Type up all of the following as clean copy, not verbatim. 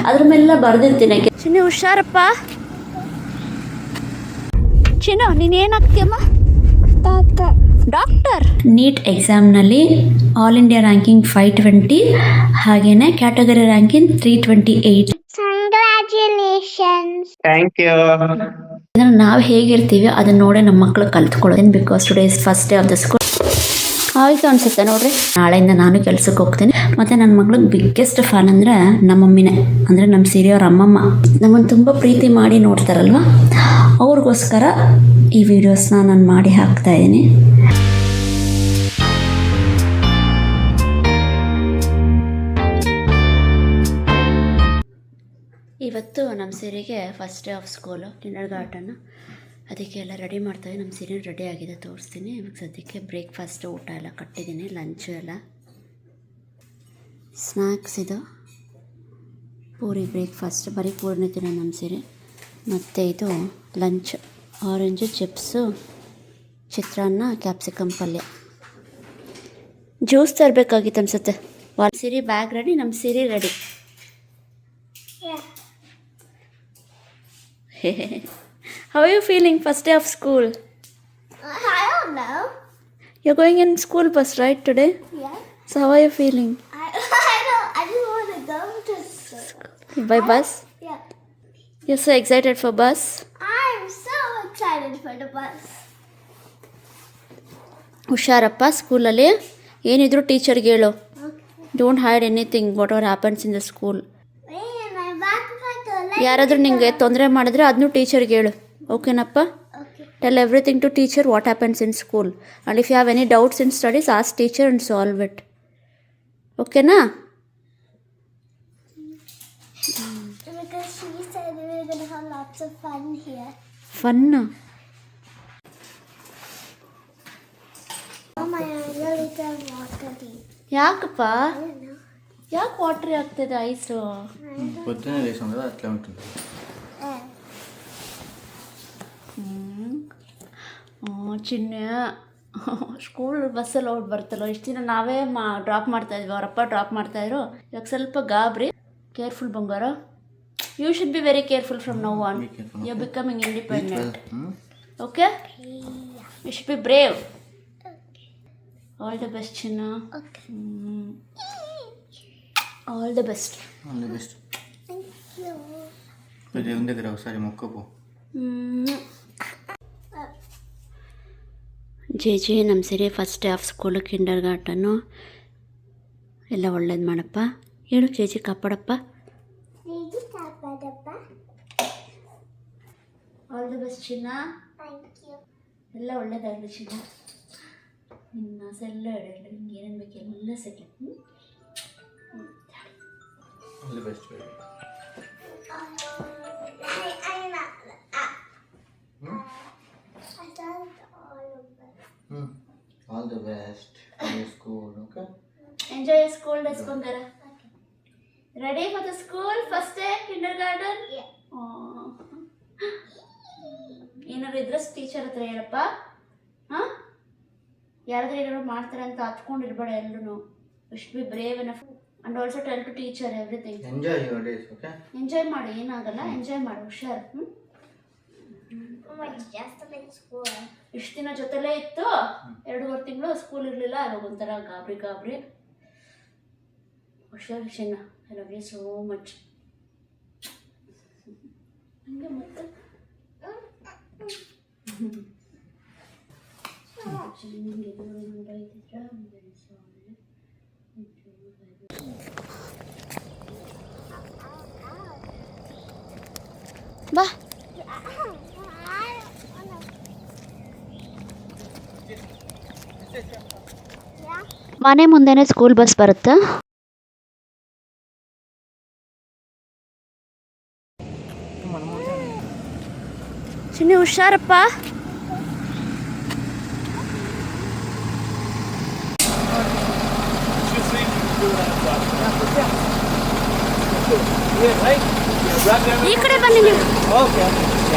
ಅದ್ರ ಮೇಲೆಲ್ಲ ಬರೆದಿರ್ತೀನಿ. ಚಿನ್ನು ಹುಷಾರಪ್ಪ. ಚಿನ್ನು ನೀನು ಏನಾಗ್ತೀಯಮ್ಮ? ಡಾಕ್ಟರ್. ನೀಟ್ ಎಕ್ಸಾಮ್ನಲ್ಲಿ ಆಲ್ ಇಂಡಿಯಾ ರ್ಯಾಂಕಿಂಗ್ 520, ಹಾಗೇನೆ category ranking 328. Congratulations. Thank you. ನಾವು ಹೇಗಿರ್ತೀವಿ ಅದನ್ನ ನೋಡೇ ನಮ್ಮ ಮಕ್ಕಳು ಕಲ್ತ್ಕೊಳ್ಳೋದು. Because today is first day of the school. ಆಯಿತು ಅನಿಸುತ್ತೆ ನೋಡ್ರಿ. ನಾಳೆಯಿಂದ ನಾನು ಕೆಲಸಕ್ಕೆ ಹೋಗ್ತೀನಿ. ಮತ್ತು ನನ್ನ ಮಗಳಿಗೆ ಬಿಗ್ಗೆಸ್ಟ್ ಫ್ಯಾನ್ ಅಂದರೆ ನಮ್ಮ ಮಮ್ಮಿನೇ, ಅಂದರೆ ನಮ್ಮ ಸಿರಿ ಅವ್ರ ಅಮ್ಮಮ್ಮ. ನಮ್ಮನ್ನು ತುಂಬ ಪ್ರೀತಿ ಮಾಡಿ ನೋಡ್ತಾರಲ್ವ, ಅವ್ರಿಗೋಸ್ಕರ ಈ ವಿಡಿಯೋಸ್ನ ನಾನು ಮಾಡಿ ಹಾಕ್ತಾಯಿದ್ದೀನಿ. ಇವತ್ತು ನಮ್ಮ ಸಿರಿಗೆ first day of school, kindergarten. ಅದಕ್ಕೆ ಎಲ್ಲ ರೆಡಿ ಮಾಡ್ತಾಯಿದ್ವಿ. ನಮ್ಮ ಸೀರೆ ರೆಡಿ ಆಗಿದೆ, ತೋರಿಸ್ತೀನಿ. ಇವಾಗ ಸದ್ಯಕ್ಕೆ ಬ್ರೇಕ್ಫಾಸ್ಟು ಊಟ ಎಲ್ಲ ಕಟ್ಟಿದ್ದೀನಿ, ಲಂಚು ಎಲ್ಲ. ಸ್ನ್ಯಾಕ್ಸ್ ಇದು ಪೂರಿ ಬ್ರೇಕ್ಫಾಸ್ಟ್, ಬರೀ ಪೂರಿನೇ ತಿನ್ನೋ ನಮ್ಮ ಸೀರೆ. ಮತ್ತು ಇದು ಲಂಚ್, ಆರೆಂಜು ಚಿಪ್ಸು, ಚಿತ್ರಾನ್ನ, ಕ್ಯಾಪ್ಸಿಕಮ್ ಪಲ್ಯ. ಜ್ಯೂಸ್ ತರಬೇಕಾಗಿತ್ತು ಅನಿಸುತ್ತೆ. ಸಿರಿ ಬ್ಯಾಗ್ ರೆಡಿ, ನಮ್ಮ ಸೀರೆ ready. How are you feeling first day of school? I don't know. You're going in school bus, right, today? Yeah. So how are you feeling? I don't. I just want to go to school. By bus? Yeah. You're so excited for bus? I'm so excited for the bus. ಹುಷಾರಪ್ಪ ಸ್ಕೂಲಲ್ಲಿ. ಏನಿದ್ರು ಟೀಚರ್ಗೆ ಹೇಳು. Okay. Don't hide anything what ever happens in the school. Hey, my backpack. ಯಾರಾದರೂ ನಿಮಗೆ ತೊಂದರೆ ಮಾಡಿದ್ರೆ ಅದನ್ನೂ ಟೀಚರ್ಗೆ ಹೇಳು. ಓಕೆನಪ್ಪ? Okay. Tell everything to teacher what happens in school. And if you have any doubts in studies, ask teacher and solve it. ಓಕೆನಾ? Because she said we were going to have lots of fun here. Fun. Mama, I really don't want to eat. ಯಾಕಪ್ಪ? I don't know. ಯಾಕೆ watery ಆಗ್ತದೆ ice? పొద్దునే లేచి ఉండదు అట్లా ఉంటుంది. ಚಿನ್ನ ಸ್ಕೂಲ್ ಬಸ್ಸಲ್ಲಿ ಹೋಗಿ ಬರ್ತಲ್ಲೋ, ಇಷ್ಟು ದಿನ ನಾವೇ ಡ್ರಾಪ್ ಮಾಡ್ತಾಯಿದ್ವಿ, ಅವರಪ್ಪ ಡ್ರಾಪ್ ಮಾಡ್ತಾಯಿದ್ರು. ಇವಾಗ ಸ್ವಲ್ಪ ಗಾಬರಿ. ಕೇರ್ಫುಲ್ ಬಂಗಾರ. You should be very careful from now on. You are becoming independent. Okay? You should be brave. All the best ಚಿನ್ನ. All the best. All the best. Thank you. దేవుని దగ్గర ఒకసారి మొక్కుపో. ಜೆ ನಮ್ಮ ಸರಿ first day of school, kindergarten ಎಲ್ಲ ಒಳ್ಳೇದು ಮಾಡಪ್ಪ. ಹೇಳು ಜೆ ಕಾಪಾಡಪ್ಪ. ಆಲ್ ದ ಬೆಸ್ಟ್ ಚಿನ್ನ. Thank you. ಎಲ್ಲ ಒಳ್ಳೇದಾಗಲಿ ಚಿನ್ನ. ನಿನ್ನ ಎಲ್ಲ ಹೇಳಿ ನಿಂಗೆ ಏನೇನು ಬೇಕು ಎಲ್ಲ ಸರಿ. All the best. All the best for school. Okay? Enjoy your school days ಬಂಗಾರ. Ready for the school first day kindergarten? Yeah. ಏನಾದ್ರು ಇದ್ರೆ ಟೀಚರ್ ಹತ್ರ ಹೇಳಪ್ಪ. ಹಾಂ, ಯಾರಾದ್ರೂ ಏನಾದ್ರು ಮಾಡ್ತಾರೆ ಅಂತ ಹತ್ಕೊಂಡಿರ್ಬೇಡ. ಎಲ್ಲರೂ you should be brave enough and also tell to teacher everything. Enjoy your days. Okay? Enjoy ಮಾಡು, ಏನಾಗಲ್ಲ. ಎಂಜಾಯ್ ಮಾಡು, ಹುಷಾರು. Just in school. ಇಷ್ಟು ದಿನ ಜೊತೆಲೇ ಇತ್ತು, 2.5 ತಿಂಗಳು ಸ್ಕೂಲ್ ಇರಲಿಲ್ಲ. ಅವಾಗ ಒಂಥರ ಗಾಬರಿ. ಹುಷಾರು ಚಿನ್ನ. I love you so much. ಹಂಗೆ ಮತ್ತೆ ಬಾ. ಮನೆ ಮುಂದೆನೇ ಸ್ಕೂಲ್ ಬಸ್ ಬರುತ್ತೆ. ಚಿನ್ನಿ ಹುಷಾರಪ್ಪ. ಈ ಕಡೆ ಬನ್ನಿ ನೀವು.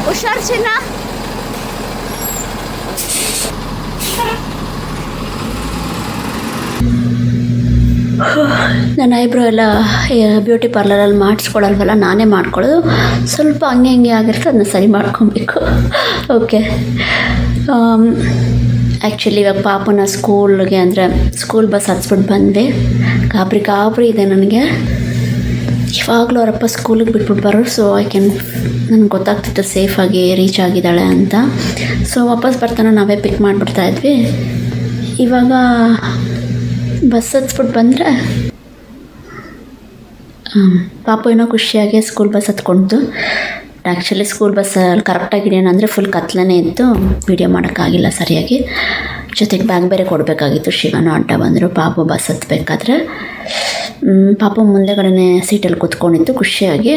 ಹುಷಾರು ಚಿನ್ನ. ನನ್ನ ಐಬ್ರೋ ಎಲ್ಲ ಬ್ಯೂಟಿ ಪಾರ್ಲರಲ್ಲಿ ಮಾಡಿಸ್ಕೊಳಲ್ವಲ್ಲ, ನಾನೇ ಮಾಡ್ಕೊಳ್ಳೋದು. ಸ್ವಲ್ಪ ಹಂಗೆ ಹಂಗೆ ಆಗಿರುತ್ತೆ, ಅದನ್ನ ಸರಿ ಮಾಡ್ಕೊಬೇಕು. ಓಕೆ, ಆ್ಯಕ್ಚುಲಿ ಇವಾಗ ಪಾಪನ ಸ್ಕೂಲ್ಗೆ ಅಂದರೆ ಸ್ಕೂಲ್ ಬಸ್ ಹತ್ಸ್ಬಿಟ್ಟು ಬಂದ್ವಿ. ಗಾಬರಿ ಇದೆ ನನಗೆ. ಇವಾಗಲೂ ಅವರಪ್ಪ ಸ್ಕೂಲಿಗೆ ಬಿಟ್ಬಿಟ್ಟು ಬರೋರು, ಸೊ ನನಗೆ ಗೊತ್ತಾಗ್ತಿತ್ತು ಸೇಫಾಗಿ ರೀಚ್ ಆಗಿದ್ದಾಳೆ ಅಂತ. ಸೊ ವಾಪಸ್ ಬರ್ತಾನೆ ನಾವೇ ಪಿಕ್ ಮಾಡಿಬಿಡ್ತಾಯಿದ್ವಿ. ಇವಾಗ ಬಸ್ ಹತ್ಸ್ಬಿಟ್ಟು ಬಂದರೆ ಪಾಪು ಏನೋ ಖುಷಿಯಾಗಿ ಸ್ಕೂಲ್ ಬಸ್ ಹತ್ಕೊಂಡು. ಆ್ಯಕ್ಚುಲಿ ಸ್ಕೂಲ್ ಬಸ್ಸಲ್ಲಿ ಕರೆಕ್ಟಾಗಿದ್ದೇನೆ ಅಂದರೆ ಫುಲ್ ಕತ್ಲೇ ಇತ್ತು, ವೀಡಿಯೋ ಮಾಡೋಕ್ಕಾಗಿಲ್ಲ ಸರಿಯಾಗಿ. ಜೊತೆಗೆ ಬ್ಯಾಗ್ ಬೇರೆ ಕೊಡಬೇಕಾಗಿತ್ತು. ಶಿವನೂ ಅಡ್ಡ ಬಂದರು ಪಾಪು ಬಸ್ ಹತ್ಬೇಕಾದ್ರೆ. ಪಾಪು ಮುಂದೆಗಡೆ ಸೀಟಲ್ಲಿ ಕೂತ್ಕೊಂಡಿತ್ತು ಖುಷಿಯಾಗಿ.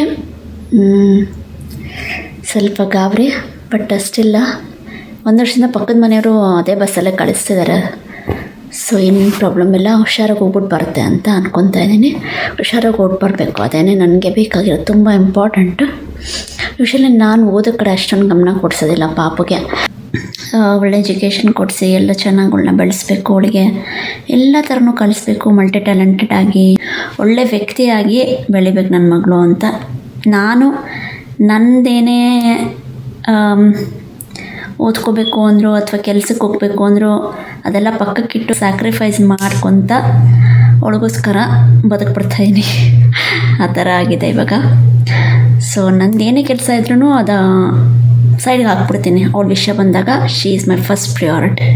ಸ್ವಲ್ಪ ಗಾಬರಿ, ಬಟ್ ಅಷ್ಟಿಲ್ಲ. ಒಂದು ವರ್ಷದಿಂದ ಪಕ್ಕದ ಮನೆಯವರು ಅದೇ ಬಸ್ಸಲ್ಲೇ ಕಳಿಸ್ತಿದ್ದಾರೆ. ಸೊ ಏನು ಪ್ರಾಬ್ಲಮ್ ಇಲ್ಲ, ಹುಷಾರಾಗಿ ಹೋಗ್ಬಿಟ್ಟು ಬರುತ್ತೆ ಅಂತ ಅಂದ್ಕೊತಾ ಇದ್ದೀನಿ. ಹುಷಾರಾಗಿ ಹೋಗ್ಬಿಟ್ಟು ಬರಬೇಕು, ಅದೇನೇ ನನಗೆ ಬೇಕಾಗಿರೋದು, ತುಂಬ ಇಂಪಾರ್ಟೆಂಟು. ಯೂಶ್ವಲಿ ನಾನು ಓದೋ ಕಡೆ ಅಷ್ಟೊಂದು ಗಮನ ಕೊಡಿಸೋದಿಲ್ಲ. ಪಾಪುಗೆ ಒಳ್ಳೆ ಎಜುಕೇಷನ್ ಕೊಡಿಸಿ ಎಲ್ಲ ಚೆನ್ನಾಗಿ ಅವಳನ್ನ ಬೆಳೆಸ್ಬೇಕು, ಅವಳಿಗೆ ಎಲ್ಲ ಥರನೂ ಕಲಿಸ್ಬೇಕು, ಮಲ್ಟಿ ಟ್ಯಾಲೆಂಟೆಡ್ ಆಗಿ ಒಳ್ಳೆ ವ್ಯಕ್ತಿಯಾಗಿ ಬೆಳಿಬೇಕು ನನ್ನ ಮಗಳು ಅಂತ. ನಾನು ನಂದೇನೇ ಓದ್ಕೋಬೇಕು ಅಂದರು ಅಥವಾ ಕೆಲ್ಸಕ್ಕೆ ಹೋಗಬೇಕು ಅಂದರು ಅದೆಲ್ಲ ಪಕ್ಕಕ್ಕಿಟ್ಟು ಸ್ಯಾಕ್ರಿಫೈಸ್ ಮಾಡ್ಕೊತ ಅವಳಿಗೋಸ್ಕರ ಬದುಕ್ಬಿಡ್ತಾಯಿದ್ದೀನಿ. ಆ ಥರ ಆಗಿದೆ ಇವಾಗ. ಸೊ ನಂದೇನೇ ಕೆಲಸ ಇದ್ರೂ ಅದು ಸೈಡ್ಗೆ ಹಾಕ್ಬಿಡ್ತೀನಿ. ಅವಳ ವಿಷಯ ಬಂದಾಗ she is my first priority.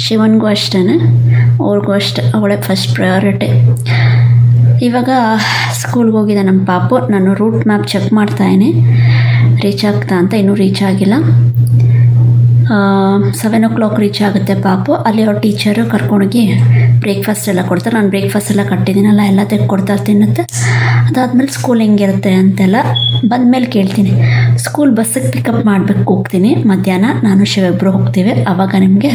ಶಿವನಿಗೂ ಅಷ್ಟೇ, ಅವ್ರಿಗೂ ಅಷ್ಟೇ, ಅವಳೇ ಫಸ್ಟ್ ಪ್ರಿಯಾರಿಟಿ. ಇವಾಗ ಸ್ಕೂಲ್ಗೆ ಹೋಗಿದೆ ನಮ್ಮ ಪಾಪು. ನಾನು ರೂಟ್ ಮ್ಯಾಪ್ ಚೆಕ್ ಮಾಡ್ತಾಯಿದ್ದೀನಿ, ರೀಚ್ ಆಗ್ತಾ ಅಂತ. ಇನ್ನೂ ರೀಚ್ ಆಗಿಲ್ಲ. 7 o'clock ರೀಚ್ ಆಗುತ್ತೆ ಪಾಪು. ಅಲ್ಲಿ ಅವ್ರ ಟೀಚರು ಕರ್ಕೊಂಡೋಗಿ ಬ್ರೇಕ್ಫಾಸ್ಟ್ ಎಲ್ಲ ಕೊಡ್ತಾರೆ. ನಾನು ಬ್ರೇಕ್ಫಾಸ್ಟ್ ಎಲ್ಲ ಕಟ್ಟಿದ್ದೀನಲ್ಲ, ಎಲ್ಲ ತೆಗೆದುಕೊಡ್ತಾರೆ, ತಿನ್ನುತ್ತೆ. ಅದಾದಮೇಲೆ ಸ್ಕೂಲ್ ಹೆಂಗಿರುತ್ತೆ ಅಂತೆಲ್ಲ ಬಂದಮೇಲೆ ಕೇಳ್ತೀನಿ. ಸ್ಕೂಲ್ ಬಸ್ಸಿಗೆ ಪಿಕಪ್ ಮಾಡಬೇಕು ಹೋಗ್ತೀನಿ. ಮಧ್ಯಾಹ್ನ ನಾನು ಶಿವಿಬ್ರು ಹೋಗ್ತೀವಿ. ಆವಾಗ ನಿಮಗೆ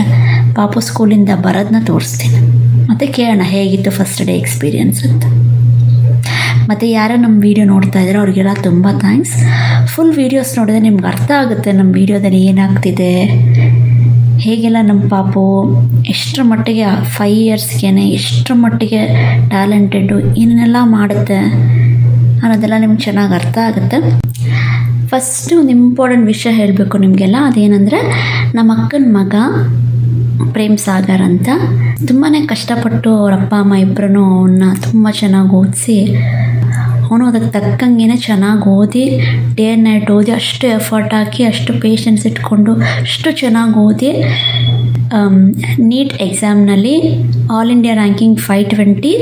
ಪಾಪು ಸ್ಕೂಲಿಂದ ಬರೋದನ್ನ ತೋರಿಸ್ತೀನಿ. ಮತ್ತು ಕೇಳೋಣ ಹೇಗಿತ್ತು ಫಸ್ಟ್ ಡೇ ಎಕ್ಸ್ಪೀರಿಯನ್ಸ್ ಅಂತ. ಮತ್ತು ಯಾರೋ ನಮ್ಮ ವೀಡಿಯೋ ನೋಡ್ತಾ ಇದ್ದಾರೆ ಅವ್ರಿಗೆಲ್ಲ ತುಂಬ ಥ್ಯಾಂಕ್ಸ್. ಫುಲ್ ವೀಡಿಯೋಸ್ ನೋಡಿದ್ರೆ ನಿಮ್ಗೆ ಅರ್ಥ ಆಗುತ್ತೆ ನಮ್ಮ ವೀಡಿಯೋದಲ್ಲಿ ಏನಾಗ್ತಿದೆ, ಹೇಗೆಲ್ಲ ನಮ್ಮ ಪಾಪು ಎಷ್ಟರ ಮಟ್ಟಿಗೆ 5 yearsಗೆ ಎಷ್ಟರ ಮಟ್ಟಿಗೆ ಟ್ಯಾಲೆಂಟೆಡ್ಡು, ಏನೆಲ್ಲ ಮಾಡುತ್ತೆ ಅನ್ನೋದೆಲ್ಲ ನಿಮ್ಗೆ ಚೆನ್ನಾಗಿ ಅರ್ಥ ಆಗುತ್ತೆ. ಫಸ್ಟು ಒಂದು ಇಂಪಾರ್ಟೆಂಟ್ ವಿಷಯ ಹೇಳಬೇಕು ನಿಮಗೆಲ್ಲ. ಅದೇನೆಂದರೆ ನಮ್ಮ ಅಕ್ಕನ ಮಗ ಪ್ರೇಮ್ ಸಾಗರ್ ಅಂತ ತುಂಬಾ ಕಷ್ಟಪಟ್ಟು ಅವ್ರ ಅಪ್ಪ ಅಮ್ಮ ಇಬ್ಬರೂ ಅವನ್ನ ತುಂಬ ಚೆನ್ನಾಗಿ ಓದಿಸಿ, ಅವನು ಅದಕ್ಕೆ ತಕ್ಕಂಗೆ ಚೆನ್ನಾಗಿ ಓದಿ ಡೇ ಆ್ಯಂಡ್ ನೈಟ್ ಓದಿ ಅಷ್ಟು ಎಫರ್ಟ್ ಹಾಕಿ ಅಷ್ಟು ಪೇಷನ್ಸ್ ಇಟ್ಕೊಂಡು ಅಷ್ಟು ಚೆನ್ನಾಗಿ ಓದಿ ನೀಟ್ ಎಕ್ಸಾಮ್ನಲ್ಲಿ ಆಲ್ ಇಂಡಿಯಾ ರ್ಯಾಂಕಿಂಗ್ 520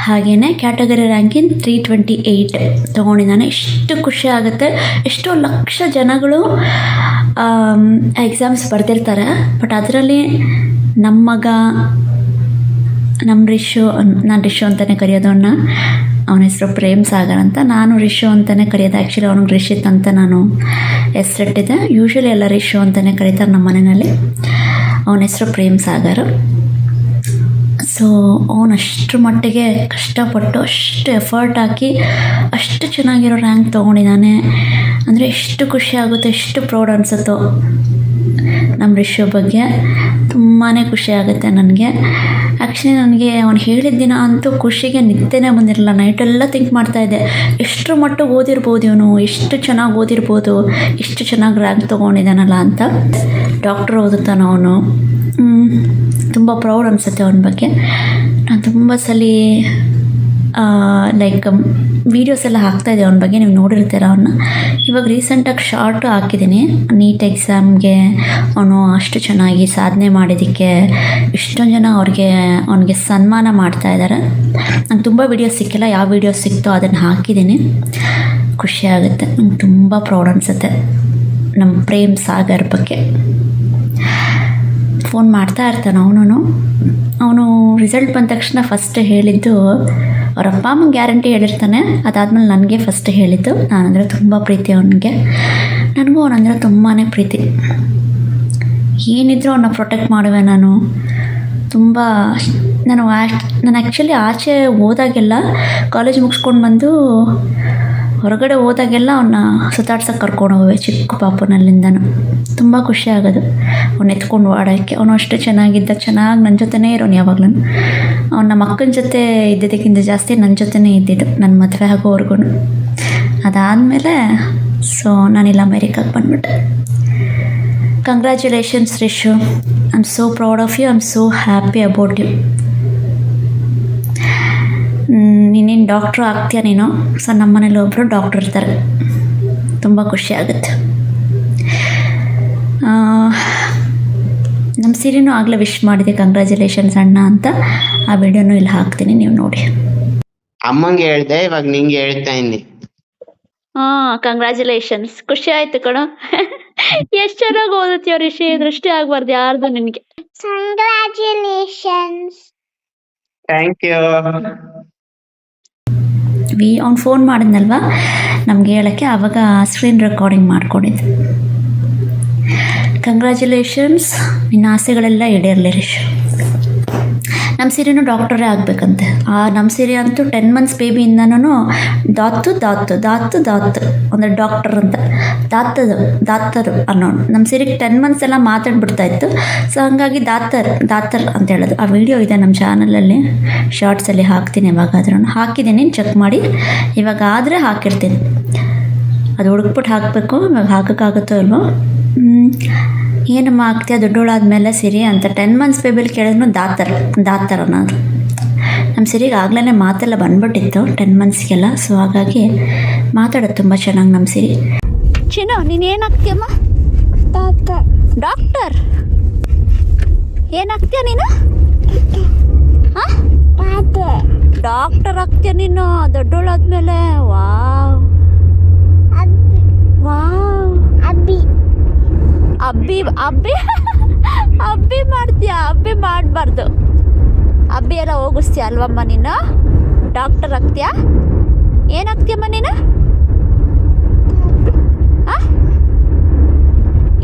ಹಾಗೆಯೇ ಕ್ಯಾಟಗರಿ ರ್ಯಾಂಕಿಂಗ್ 328 ತೊಗೊಂಡಿದ್ದಾನೆ. ಎಷ್ಟು ಖುಷಿ ಆಗುತ್ತೆ. ಎಷ್ಟೋ ಲಕ್ಷ ಜನಗಳು ಎಕ್ಸಾಮ್ಸ್ ಬರೆದಿರ್ತಾರೆ, ಬಟ್ ಅದರಲ್ಲಿ ನಮ್ಮ ಮಗ, ನಮ್ಮ ರಿಷು, ನಾನು ರಿಷು ಅಂತಲೇ ಕರೆಯೋದು ಅವನ ಹೆಸರು ಪ್ರೇಮ್ ಸಾಗರ್ ಅಂತ, ನಾನು ರಿಷು ಅಂತಲೇ ಕರೆಯೋದು. ಆ್ಯಕ್ಚುಲಿ ಅವನಿಗೆ ರಿಷಿತ್ ಅಂತ ನಾನು ಹೆಸರಿಟ್ಟಿದ್ದೆ. ಯೂಶ್ವಲಿ ಎಲ್ಲ ರಿಷು ಅಂತಲೇ ಕರೀತಾರೆ ನಮ್ಮ ಮನೆಯಲ್ಲಿ. ಅವನ ಹೆಸರು ಪ್ರೇಮ್ ಸಾಗರ್. ಸೊ ಅವನು ಅಷ್ಟರ ಮಟ್ಟಿಗೆ ಕಷ್ಟಪಟ್ಟು ಅಷ್ಟು ಎಫರ್ಟ್ ಹಾಕಿ ಅಷ್ಟು ಚೆನ್ನಾಗಿರೋ ರ್ಯಾಂಕ್ ತೊಗೊಂಡಿದ್ದಾನೆ. ಅಂದರೆ ಎಷ್ಟು ಖುಷಿ ಆಗುತ್ತೆ, ಎಷ್ಟು ಪ್ರೌಡ್ ಅನಿಸುತ್ತೋ ನಮ್ಮ ರಿಷು ಬಗ್ಗೆ. ತುಂಬಾ ಖುಷಿ ಆಗುತ್ತೆ ನನಗೆ. ಆ್ಯಕ್ಚುಲಿ ನನಗೆ ಅವನು ಹೇಳಿದ ದಿನ ಅಂತೂ ಖುಷಿಗೆ ನಿದ್ದೆನೇ ಬಂದಿರಲಿಲ್ಲ. ನೈಟೆಲ್ಲ ಥಿಂಕ್ ಮಾಡ್ತಾಯಿದ್ದೆ, ಎಷ್ಟರ ಮಟ್ಟಿಗೆ ಓದಿರ್ಬೋದು ಇವನು, ಎಷ್ಟು ಚೆನ್ನಾಗಿ ಓದಿರ್ಬೋದು, ಎಷ್ಟು ಚೆನ್ನಾಗಿ ರ್ಯಾಂಕ್ ತೊಗೊಂಡಿದ್ದಾನಲ್ಲ ಅಂತ. ಡಾಕ್ಟ್ರ್ ಓದುತ್ತಾನೆ ಅವನು. ತುಂಬ ಪ್ರೌಡ್ ಅನಿಸುತ್ತೆ ಅವನ ಬಗ್ಗೆ. ನಾನು ತುಂಬ ಸಲ ಲೈಕ್ ವೀಡಿಯೋಸ್ ಎಲ್ಲ ಹಾಕ್ತಾಯಿದ್ದೆ ಅವನ ಬಗ್ಗೆ, ನೀವು ನೋಡಿರ್ತೀರ ಅವನ್ನ. ಇವಾಗ ರೀಸೆಂಟಾಗಿ ಶಾರ್ಟು ಹಾಕಿದ್ದೀನಿ. ನೀಟ್ ಎಕ್ಸಾಮ್ಗೆ ಅವನು ಅಷ್ಟು ಚೆನ್ನಾಗಿ ಸಾಧನೆ ಮಾಡಿದ್ದಕ್ಕೆ ಎಷ್ಟೊಂದು ಜನ ಅವನಿಗೆ ಸನ್ಮಾನ ಮಾಡ್ತಾಯಿದ್ದಾರೆ. ನಂಗೆ ತುಂಬ ವೀಡಿಯೋಸ್ ಸಿಕ್ಕಿಲ್ಲ, ಯಾವ ವೀಡಿಯೋಸ್ ಸಿಕ್ತೋ ಅದನ್ನು ಹಾಕಿದ್ದೀನಿ. ಖುಷಿ ಆಗುತ್ತೆ, ನಂಗೆ ತುಂಬ ಪ್ರೌಡ್ ಅನಿಸುತ್ತೆ ನಮ್ಮ ಪ್ರೇಮ್ ಸಾಗರ್ ಬಗ್ಗೆ. ಫೋನ್ ಮಾಡ್ತಾ ಇರ್ತಾನೆ ಅವನು ರಿಸಲ್ಟ್ ಬಂದ ತಕ್ಷಣ ಫಸ್ಟ್ ಹೇಳಿದ್ದು ಅವ್ರ ಅಪ್ಪ ಅಮ್ಮಂಗೆ ಗ್ಯಾರಂಟಿ ಹೇಳಿರ್ತಾನೆ. ಅದಾದಮೇಲೆ ನನಗೆ ಫಸ್ಟ್ ಹೇಳಿದ್ದು. ನಾನಂದರೆ ತುಂಬ ಪ್ರೀತಿ ಅವನಿಗೆ, ನನಗೂ ಅವನಂದರೆ ತುಂಬಾ ಪ್ರೀತಿ. ಏನಿದ್ರೂ ಅವನ್ನ ಪ್ರೊಟೆಕ್ಟ್ ಮಾಡುವೆ ನಾನು. ತುಂಬ ನಾನು ಆ್ಯಕ್ಚುಲಿ ಆಚೆ ಹೋದಾಗೆಲ್ಲ ಕಾಲೇಜ್ ಮುಗಿಸ್ಕೊಂಡು ಬಂದು ಹೊರಗಡೆ ಹೋದಾಗೆಲ್ಲ ಅವನ್ನ ಸುತ್ತಾಡ್ಸೋಕೆ ಕರ್ಕೊಂಡು ಹೋಗುವೆ ಚಿಕ್ಕ ಪಾಪುನಲ್ಲಿಂದನೂ. ತುಂಬ ಖುಷಿ ಆಗೋದು ಅವ್ನು ಎತ್ಕೊಂಡು ಓಡೋಕ್ಕೆ. ಅವನು ಅಷ್ಟು ಚೆನ್ನಾಗಿದ್ದ, ಚೆನ್ನಾಗಿ ನನ್ನ ಜೊತೆನೇ ಇರೋನು ಯಾವಾಗಲೂ. ಅವ್ನು ನಮ್ಮ ಅಕ್ಕನ ಜೊತೆ ಇದ್ದಿದ್ದಕ್ಕಿಂತ ಜಾಸ್ತಿ ನನ್ನ ಜೊತೆನೇ ಇದ್ದಿದ್ದು ನನ್ನ ಮದುವೆ ಆಗೋವರೆಗೂ. ಅದಾದಮೇಲೆ ನಾನಿಲ್ಲಿ ಅಮೇರಿಕಾಗೆ ಬಂದ್ಬಿಟ್ಟೆ. Congratulations Rishu, I am so proud of you, I am so happy about you. ನೀನೇನು ಡಾಕ್ಟ್ರು ಆಗ್ತೀಯ ನೀನು. ನಮ್ಮ ಮನೇಲಿ ಒಬ್ಬರು ಡಾಕ್ಟ್ರ್ ಇರ್ತಾರೆ, ತುಂಬ ಖುಷಿ ಆಗುತ್ತೆ. ನಮ್ಮ ಸಿರಿನೂ ಆಗಲೇ ವಿಶ್ ಮಾಡಿದೆ ಕಂಗ್ರ್ಯಾಚುಲೇಷನ್ಸ್ ಅಣ್ಣ ಅಂತ. ಆ ವಿಡಿಯೋನೂ ಇಲ್ಲಿ ಹಾಕ್ತೀನಿ, ನೀವು ನೋಡಿ. ಅಮ್ಮಂಗೆ ಹೇಳ್ದೆ, ಇವಾಗ ನಿಂಗೆ ಹೇಳ್ತಾ ಇದ್ದೀನಿ. ಕಂಗ್ರ್ಯಾಚುಲೇಷನ್ಸ್, ಖುಷಿ ಆಯ್ತು ಕಣೋ. ಎಷ್ಟು ಚೆನ್ನಾಗಿ ಓದುತ್ತೀಯ ರಿಷಿ, ದೃಷ್ಟಿ ಆಗ್ಬಾರ್ದು ಯಾರ್ದು ನಿನಗೆ. Congratulations. Thank you. ಅವ್ನು ಫೋನ್ ಮಾಡಿದ್ನಲ್ವ ನಮಗೆ ಹೇಳೋಕ್ಕೆ, ಆವಾಗ ಸ್ಕ್ರೀನ್ ರೆಕಾರ್ಡಿಂಗ್ ಮಾಡ್ಕೊಂಡಿದ್ದೆ. ಕಂಗ್ರ್ಯಾಚುಲೇಷನ್ಸ್, ನಿನ್ನ ಆಸೆಗಳೆಲ್ಲ ಈಡೇರಲಿ ರಿಷು. ನಮ್ಮ ಸಿರಿನೂ ಡಾಕ್ಟರೇ ಆಗಬೇಕಂತೆ. ನಮ್ಮ ಸಿರಿ ಅಂತೂ 10 months ಬೇಬಿಯಿಂದನೂ ದಾತು ಅಂದರೆ ಡಾಕ್ಟರ್ ಅಂತ ದಾತರು ಅನ್ನೋನು. ನಮ್ಮ ಸಿರಿಗೆ 10 months ಎಲ್ಲ ಮಾತಾಡ್ಬಿಡ್ತಾಯಿತ್ತು. ಸೊ ಹಾಗಾಗಿ ದಾತರ್ ಅಂತ ಹೇಳೋದು. ಆ ವಿಡಿಯೋ ಇದೆ ನಮ್ಮ ಚಾನಲಲ್ಲಿ, ಶಾರ್ಟ್ಸಲ್ಲಿ ಹಾಕ್ತೀನಿ. ಯಾವಾಗಾದ್ರೂ ಹಾಕಿದ್ದೀನಿ, ಚೆಕ್ ಮಾಡಿ. ಇವಾಗ ಆದರೆ ಹಾಕಿರ್ತೀನಿ, ಅದು ಹುಡುಕ್ಬಿಟ್ಟು ಹಾಕಬೇಕು. ಇವಾಗ ಹಾಕೋಕ್ಕಾಗುತ್ತೋ ಇಲ್ವೋ. ಏನಮ್ಮ ಆಗ್ತೀಯ ದೊಡ್ಡೋಳಾದ್ಮೇಲೆ ಸಿರಿ ಅಂತ 10 months ಬೇಬಿಲಿ ಕೇಳಿದ್ರು ದಾತರ್ ಅನ್ನೋದು. ನಮ್ಮ ಸಿರಿಗೆ ಆಗ್ಲೇ ಮಾತೆಲ್ಲ ಬಂದ್ಬಿಟ್ಟಿತ್ತು 10 monthsಗೆಲ್ಲ. ಸೊ ಹಾಗಾಗಿ ಮಾತಾಡೋದು ತುಂಬ ಚೆನ್ನಾಗಿ ನಮ್ಮ ಸಿರಿ. ಚಿನ್ನು, ನೀನು ಏನಾಗ್ತೀಯಮ್ಮ? ಡಾಕ್ಟರ್. ಏನಾಗ್ತೀಯ ನೀನು? ಹಾಂ, ಡಾಕ್ಟರ್ ಆಗ್ತೀಯ ನೀನು ದೊಡ್ಡೋಳಾದ್ಮೇಲೆ. ವಾವ್ ಅಬ್ಬಿ ಮಾಡ್ತೀಯ? ಅಬ್ಬಿ ಮಾಡಬಾರ್ದು, ಅಬ್ಬಿ ಎಲ್ಲ ಹೋಗಿಸ್ತೀಯ ಅಲ್ವಮ್ಮ ನೀನು? ಡಾಕ್ಟರ್ ಆಗ್ತೀಯಾ? ಏನಾಗ್ತೀಯಮ್ಮ ನೀನು?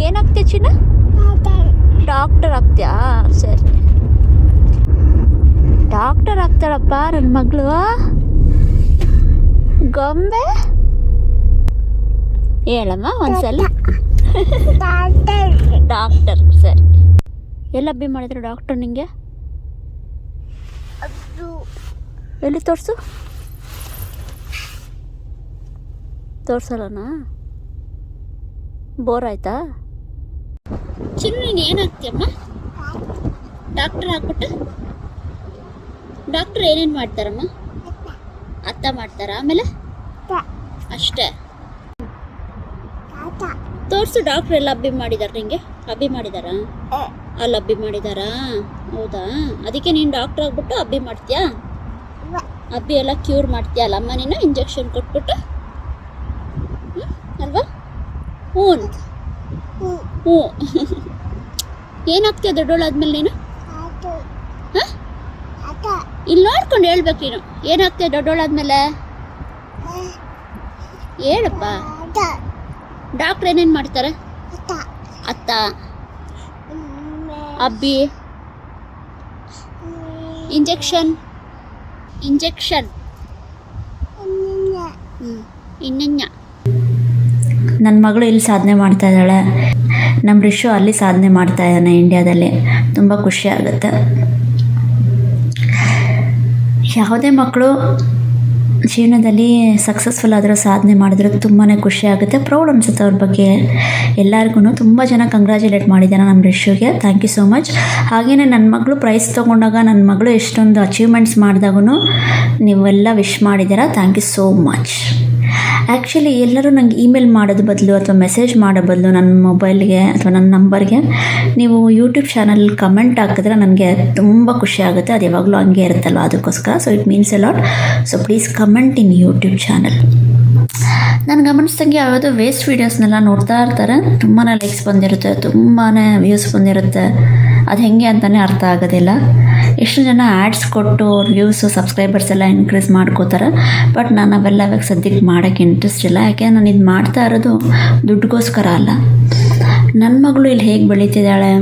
ಏನಾಗ್ತೀಯ ಚಿನ್ನ? ಡಾಕ್ಟರ್ ಆಗ್ತೀಯಾ? ಸರಿ, ಡಾಕ್ಟರ್ ಆಗ್ತಾಳಪ್ಪ ನನ್ನ ಮಗಳು. ಗೊಂಬೆ ಹೇಳಮ್ಮ ಒಂದ್ಸಲ. ಡಾಕ್ಟರ್, ಸರಿ. ಎಲ್ಲ ಅಬ್ಬಿ ಮಾಡಿದ್ರು ಡಾಕ್ಟರ್ ನಿಂಗೆ? ಎಲ್ಲಿ ತೋರ್ಸಲ್ಲನಾ? ಬೋರ್ ಆಯ್ತಾ? ಚಿನ್ನು, ನೀನು ಏನಾಗ್ತೀಯಮ್ಮ? ಡಾಕ್ಟರ್ ಆಗ್ಬಿಟ್ಟು ಡಾಕ್ಟರ್ ಏನೇನು ಮಾಡ್ತಾರಮ್ಮ? ಅತ್ತ ಮಾಡ್ತಾರ, ಆಮೇಲೆ ಅಷ್ಟೇ. ತೋರಿಸು, ಡಾಕ್ಟ್ರ್ ಎಲ್ಲ ಅಬ್ಬಿ ಮಾಡಿದಾರ ನಿಂಗೆ? ಅಬ್ಬಿ ಮಾಡಿದಾರಾ? ಅಲ್ಲಿ ಅಬ್ಬಿ ಮಾಡಿದಾರಾ? ಹೌದಾ? ಅದಕ್ಕೆ ನೀನು ಡಾಕ್ಟ್ರ್ ಆಗ್ಬಿಟ್ಟು ಅಬ್ಬಿ ಮಾಡ್ತೀಯಾ? ಅಬ್ಬಿ ಎಲ್ಲ ಕ್ಯೂರ್ ಮಾಡ್ತೀಯ ಅಲ್ಲಮ್ಮ ನೀನು, ಇಂಜೆಕ್ಷನ್ ಕೊಟ್ಬಿಟ್ಟು ಅಲ್ವಾ? ಹ್ಞೂ. ಏನಾಗ್ತೀಯ ದೊಡ್ಡೋಳಾದ್ಮೇಲೆ ನೀನು? ಹಾಂ, ಇಲ್ಲಿ ನೋಡ್ಕೊಂಡು ಹೇಳ್ಬೇಕು ನೀನು. ಏನಾಗ್ತೀಯ ದೊಡ್ಡೋಳಾದ್ಮೇಲೆ? ಹೇಳಪ್ಪ. ಡಾಕ್ಟ್ರ್ ಏನೇನು ಮಾಡ್ತಾರೆ? ಅತ್ತ, ಅಬ್ಬಿ, ಇಂಜೆಕ್ಷನ್. ಇನ್ನೆನ್ನ ನನ್ನ ಮಗಳು ಇಲ್ಲಿ ಸಾಧನೆ ಮಾಡ್ತಾ ಇದ್ದಾಳೆ, ನಮ್ಮ ರಿಷು ಅಲ್ಲಿ ಸಾಧನೆ ಮಾಡ್ತಾ ಇದ್ದಾನೆ ಇಂಡಿಯಾದಲ್ಲಿ. ತುಂಬ ಖುಷಿ ಆಗುತ್ತೆ. ಯಾವುದೇ ಮಕ್ಕಳು ಜೀವನದಲ್ಲಿ ಸಕ್ಸಸ್ಫುಲ್ ಆದರೂ ಸಾಧನೆ ಮಾಡಿದ್ರೆ ತುಂಬಾ ಖುಷಿ ಆಗುತ್ತೆ, ಪ್ರೌಡ್ ಅನಿಸುತ್ತೆ ಅವ್ರ ಬಗ್ಗೆ ಎಲ್ಲರಿಗೂ. ತುಂಬ ಜನ ಕಂಗ್ರ್ಯಾಚುಲೇಟ್ ಮಾಡಿದ್ದಾರೆ ನಮ್ಮ ರಿಷುಗೆ, ಥ್ಯಾಂಕ್ ಯು ಸೋ ಮಚ್. ಹಾಗೆಯೇ ನನ್ನ ಮಗಳು ಪ್ರೈಸ್ ತೊಗೊಂಡಾಗ, ನನ್ನ ಮಗಳು ಎಷ್ಟೊಂದು ಅಚೀವ್ಮೆಂಟ್ಸ್ ಮಾಡಿದಾಗೂ ನೀವೆಲ್ಲ ವಿಶ್ ಮಾಡಿದ್ದೀರಾ, thank you so much. Actually ಎಲ್ಲರೂ ನನಗೆ ಇಮೇಲ್ ಮಾಡೋದು ಬದಲು ಅಥವಾ ಮೆಸೇಜ್ ಮಾಡೋ ಬದಲು ನನ್ನ ಮೊಬೈಲ್ಗೆ ಅಥವಾ ನನ್ನ ನಂಬರ್ಗೆ ನೀವು ಯೂಟ್ಯೂಬ್ ಚಾನಲ್ ಕಮೆಂಟ್ ಹಾಕಿದ್ರೆ ನನಗೆ ತುಂಬ ಖುಷಿ ಆಗುತ್ತೆ. ಅದು ಯಾವಾಗಲೂ ಹಂಗೆ ಇರುತ್ತಲ್ವ, ಅದಕ್ಕೋಸ್ಕರ. So it means A lot. So please comment in YouTube channel. ನಾನು ಗಮನಿಸ್ದಂಗೆ ಯಾವುದೋ ವೇಸ್ಟ್ ವೀಡಿಯೋಸ್ನೆಲ್ಲ ನೋಡ್ತಾ ಇರ್ತಾರೆ, ತುಂಬಾ ಲೈಕ್ಸ್ ಬಂದಿರುತ್ತೆ, ತುಂಬಾ ವ್ಯೂಸ್ ಬಂದಿರುತ್ತೆ. ಅದು ಹೇಗೆ ಅಂತಲೇ ಅರ್ಥ ಆಗೋದಿಲ್ಲ. ಎಷ್ಟು ಜನ ಆ್ಯಡ್ಸ್ ಕೊಟ್ಟು ಅವ್ರ ವ್ಯೂಸು ಸಬ್ಸ್ಕ್ರೈಬರ್ಸ್ ಎಲ್ಲ ಇನ್ಕ್ರೀಸ್ ಮಾಡ್ಕೋತಾರೆ. ಬಟ್ ನಾನು ಅವೆಲ್ಲ ಇವಾಗ ಸದ್ಯಕ್ಕೆ ಮಾಡೋಕ್ಕೆ ಇಂಟ್ರೆಸ್ಟ್ ಇಲ್ಲ. ಯಾಕೆ ನಾನು ಇದು ಮಾಡ್ತಾ ಇರೋದು ದುಡ್ಡುಗೋಸ್ಕರ ಅಲ್ಲ. ನನ್ನ ಮಗಳು ಇಲ್ಲಿ ಹೇಗೆ ಬೆಳೀತಿದ್ದಾಳೆ,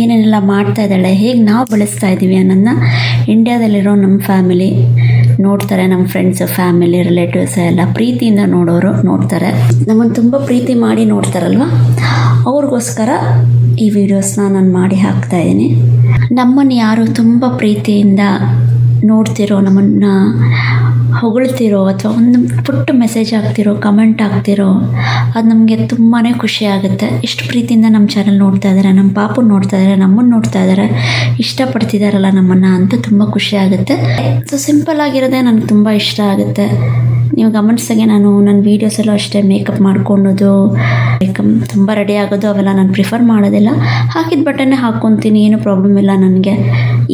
ಏನೇನೆಲ್ಲ ಮಾಡ್ತಾ ಇದ್ದಾಳೆ, ಹೇಗೆ ನಾವು ಬೆಳೆಸ್ತಾ ಇದ್ದೀವಿ ಅನ್ನೋದನ್ನ ಇಂಡಿಯಾದಲ್ಲಿರೋ ನಮ್ಮ ಫ್ಯಾಮಿಲಿ, ನೋಡ್ತಾರೆ. ನಮ್ಮ ಫ್ರೆಂಡ್ಸು, ಫ್ಯಾಮಿಲಿ, ರಿಲೇಟಿವ್ಸ್ ಎಲ್ಲ ಪ್ರೀತಿಯಿಂದ ನೋಡೋರು ನೋಡ್ತಾರೆ. ನಮ್ಮನ್ನು ತುಂಬ ಪ್ರೀತಿ ಮಾಡಿ ನೋಡ್ತಾರಲ್ವ, ಅವ್ರಿಗೋಸ್ಕರ ಈ ವಿಡಿಯೋಸ್ನ ನಾನು ಮಾಡಿ ಹಾಕ್ತಾಯಿದ್ದೀನಿ. ನಮ್ಮನ್ನು ಯಾರು ತುಂಬ ಪ್ರೀತಿಯಿಂದ ನೋಡ್ತಿರೋ, ನಮ್ಮನ್ನು ಹೊಗಳ್ತಿರೋ ಅಥವಾ ಒಂದು ಪುಟ್ಟ ಮೆಸೇಜ್ ಹಾಕ್ತಿರೋ, ಕಮೆಂಟ್ ಹಾಕ್ತಿರೋ, ಅದು ನಮಗೆ ತುಂಬಾ ಖುಷಿ ಆಗುತ್ತೆ. ಇಷ್ಟು ಪ್ರೀತಿಯಿಂದ ನಮ್ಮ ಚಾನಲ್ ನೋಡ್ತಾ ಇದ್ದಾರೆ, ನಮ್ಮ ಪಾಪು ನೋಡ್ತಾ ಇದ್ದಾರೆ, ನಮ್ಮನ್ನು ನೋಡ್ತಾ ಇದ್ದಾರೆ, ಇಷ್ಟಪಡ್ತಿದ್ದಾರಲ್ಲ ನಮ್ಮನ್ನು ಅಂತ ತುಂಬ ಖುಷಿ ಆಗುತ್ತೆ. ಸೊ ಸಿಂಪಲ್ ಆಗಿರೋದೇ ನನಗೆ ತುಂಬ ಇಷ್ಟ ಆಗುತ್ತೆ. ನೀವು ಗಮನಿಸಿದಾಗೆ ನಾನು ನನ್ನ ವೀಡಿಯೋಸಲ್ಲೂ ಅಷ್ಟೇ ಮೇಕಪ್ ಮಾಡ್ಕೊಳ್ಳೋದು, ತುಂಬ ರೆಡಿ ಆಗೋದು ಅವೆಲ್ಲ ನಾನು ಪ್ರಿಫರ್ ಮಾಡೋದಿಲ್ಲ. ಹಾಕಿದ ಬಟ್ಟೆನೇ ಹಾಕ್ಕೊತೀನಿ, ಏನೂ ಪ್ರಾಬ್ಲಮ್ ಇಲ್ಲ ನನಗೆ.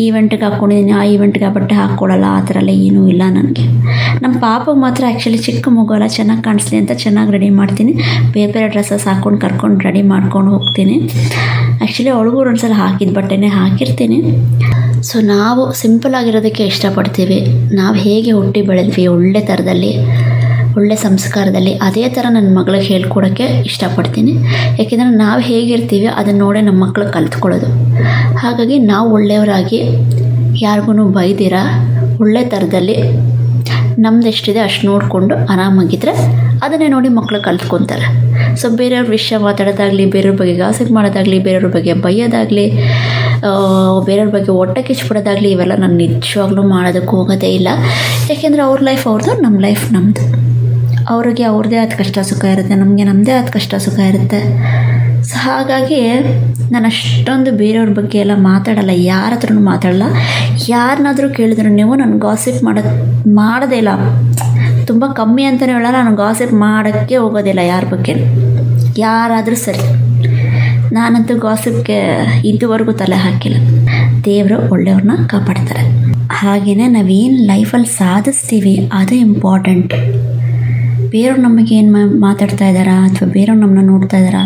ಈವೆಂಟ್ಗೆ ಹಾಕ್ಕೊಂಡಿದ್ದೀನಿ, ಆ ಈವೆಂಟ್ಗೆ ಆ ಬಟ್ಟೆ ಹಾಕ್ಕೊಳ್ಳಲ್ಲ, ಆ ಥರ ಎಲ್ಲ ಏನೂ ಇಲ್ಲ ನನಗೆ. ನಮ್ಮ ಪಾಪಗೆ ಮಾತ್ರ ಆ್ಯಕ್ಚುಲಿ ಚಿಕ್ಕ ಮಗು ಎಲ್ಲ ಚೆನ್ನಾಗಿ ಕಾಣಿಸ್ಲಿ ಅಂತ ಚೆನ್ನಾಗಿ ರೆಡಿ ಮಾಡ್ತೀನಿ. ಬೇರೆ ಬೇರೆ ಡ್ರೆಸ್ಸಸ್ ಹಾಕ್ಕೊಂಡು ಕರ್ಕೊಂಡು ರೆಡಿ ಮಾಡ್ಕೊಂಡು ಹೋಗ್ತೀನಿ. ಆ್ಯಕ್ಚುಲಿ ಅವಳಿಗೂ ಒಂದ್ಸಲ ಹಾಕಿದ ಬಟ್ಟೆನೇ ಹಾಕಿರ್ತೀನಿ. ಸೊ ನಾವು ಸಿಂಪಲ್ ಆಗಿರೋದಕ್ಕೆ ಇಷ್ಟಪಡ್ತೀವಿ. ನಾವು ಹೇಗೆ ಹುಟ್ಟಿ ಬೆಳೆದ್ವಿ ಒಳ್ಳೆ ಥರದಲ್ಲಿ, ಒಳ್ಳೆ ಸಂಸ್ಕಾರದಲ್ಲಿ, ಅದೇ ಥರ ನನ್ನ ಮಗಳಿಗೆ ಹೇಳ್ಕೊಡೋಕ್ಕೆ ಇಷ್ಟಪಡ್ತೀನಿ. ಯಾಕೆಂದರೆ ನಾವು ಹೇಗಿರ್ತೀವಿ ಅದನ್ನು ನೋಡೇ ನಮ್ಮ ಮಕ್ಕಳು ಕಲ್ತ್ಕೊಳ್ಳೋದು. ಹಾಗಾಗಿ ನಾವು ಒಳ್ಳೆಯವರಾಗಿ ಯಾರಿಗೂ ಬೈದಿರ ಒಳ್ಳೆ ಥರದಲ್ಲಿ ನಮ್ದು ಎಷ್ಟಿದೆ ಅಷ್ಟು ನೋಡಿಕೊಂಡು ಆರಾಮಾಗಿದ್ದರೆ ಅದನ್ನೇ ನೋಡಿ ಮಕ್ಕಳು ಕಲ್ತ್ಕೊತಾರೆ. ಸೊ ಬೇರೆಯವ್ರ ವಿಷಯ ಮಾತಾಡೋದಾಗಲಿ, ಬೇರೆಯವ್ರ ಬಗ್ಗೆ ಗಾಸಿಪ್ ಮಾಡೋದಾಗಲಿ, ಬೇರೆಯವ್ರ ಬಗ್ಗೆ ಬೈಯೋದಾಗಲಿ, ಬೇರೆಯವ್ರ ಬಗ್ಗೆ ಹೊಟ್ಟೆ ಕಿಚ್ಬಿಡೋದಾಗಲಿ, ಇವೆಲ್ಲ ನಾನು ನಿಜವಾಗ್ಲೂ ಮಾಡೋದಕ್ಕೆ ಹೋಗೋದೇ ಇಲ್ಲ. ಯಾಕೆಂದರೆ ಅವ್ರ ಲೈಫ್ ಅವ್ರದ್ದು, ನಮ್ಮ ಲೈಫ್ ನಮ್ಮದು. ಅವ್ರಿಗೆ ಅವ್ರದ್ದೇ ಆದ ಕಷ್ಟ ಸುಖ ಇರುತ್ತೆ, ನಮಗೆ ನಮ್ಮದೇ ಆದ ಕಷ್ಟ ಸುಖ ಇರುತ್ತೆ. ಸೊ ಹಾಗಾಗಿ ನಾನು ಅಷ್ಟೊಂದು ಬೇರೆಯವ್ರ ಬಗ್ಗೆ ಎಲ್ಲ ಮಾತಾಡಲ್ಲ, ಯಾರ ಹತ್ರನೂ ಮಾತಾಡಲ್ಲ. ಯಾರನ್ನಾದರೂ ಕೇಳಿದ್ರು ನೀವು, ನಾನು ಗಾಸಿಪ್ ಮಾಡೋದೇ ಇಲ್ಲ, ತುಂಬ ಕಮ್ಮಿ ಅಂತಲೇ ಹೇಳಲ್ಲ, ನಾನು ಗಾಸಿಪ್ ಮಾಡೋಕ್ಕೆ ಹೋಗೋದಿಲ್ಲ ಯಾರ ಬಗ್ಗೆ. ಯಾರಾದರೂ ಸರಿ, ನಾನಂತೂ ಗಾಸಿಪ್ಗೆ ಇದುವರೆಗೂ ತಲೆ ಹಾಕಿಲ್ಲ. ದೇವರು ಒಳ್ಳೆಯವ್ರನ್ನ ಕಾಪಾಡ್ತಾರೆ. ಹಾಗೆಯೇ ನಾವೇನು ಲೈಫಲ್ಲಿ ಸಾಧಿಸ್ತೀವಿ ಅದು ಇಂಪಾರ್ಟೆಂಟ್. ಬೇರೆಯವ್ರು ನಮಗೆ ಏನು ಮಾತಾಡ್ತಾ ಇದ್ದಾರಾ ಅಥವಾ ಬೇರೆಯವ್ರು ನಮ್ಮನ್ನ ನೋಡ್ತಾ ಇದ್ದಾರಾ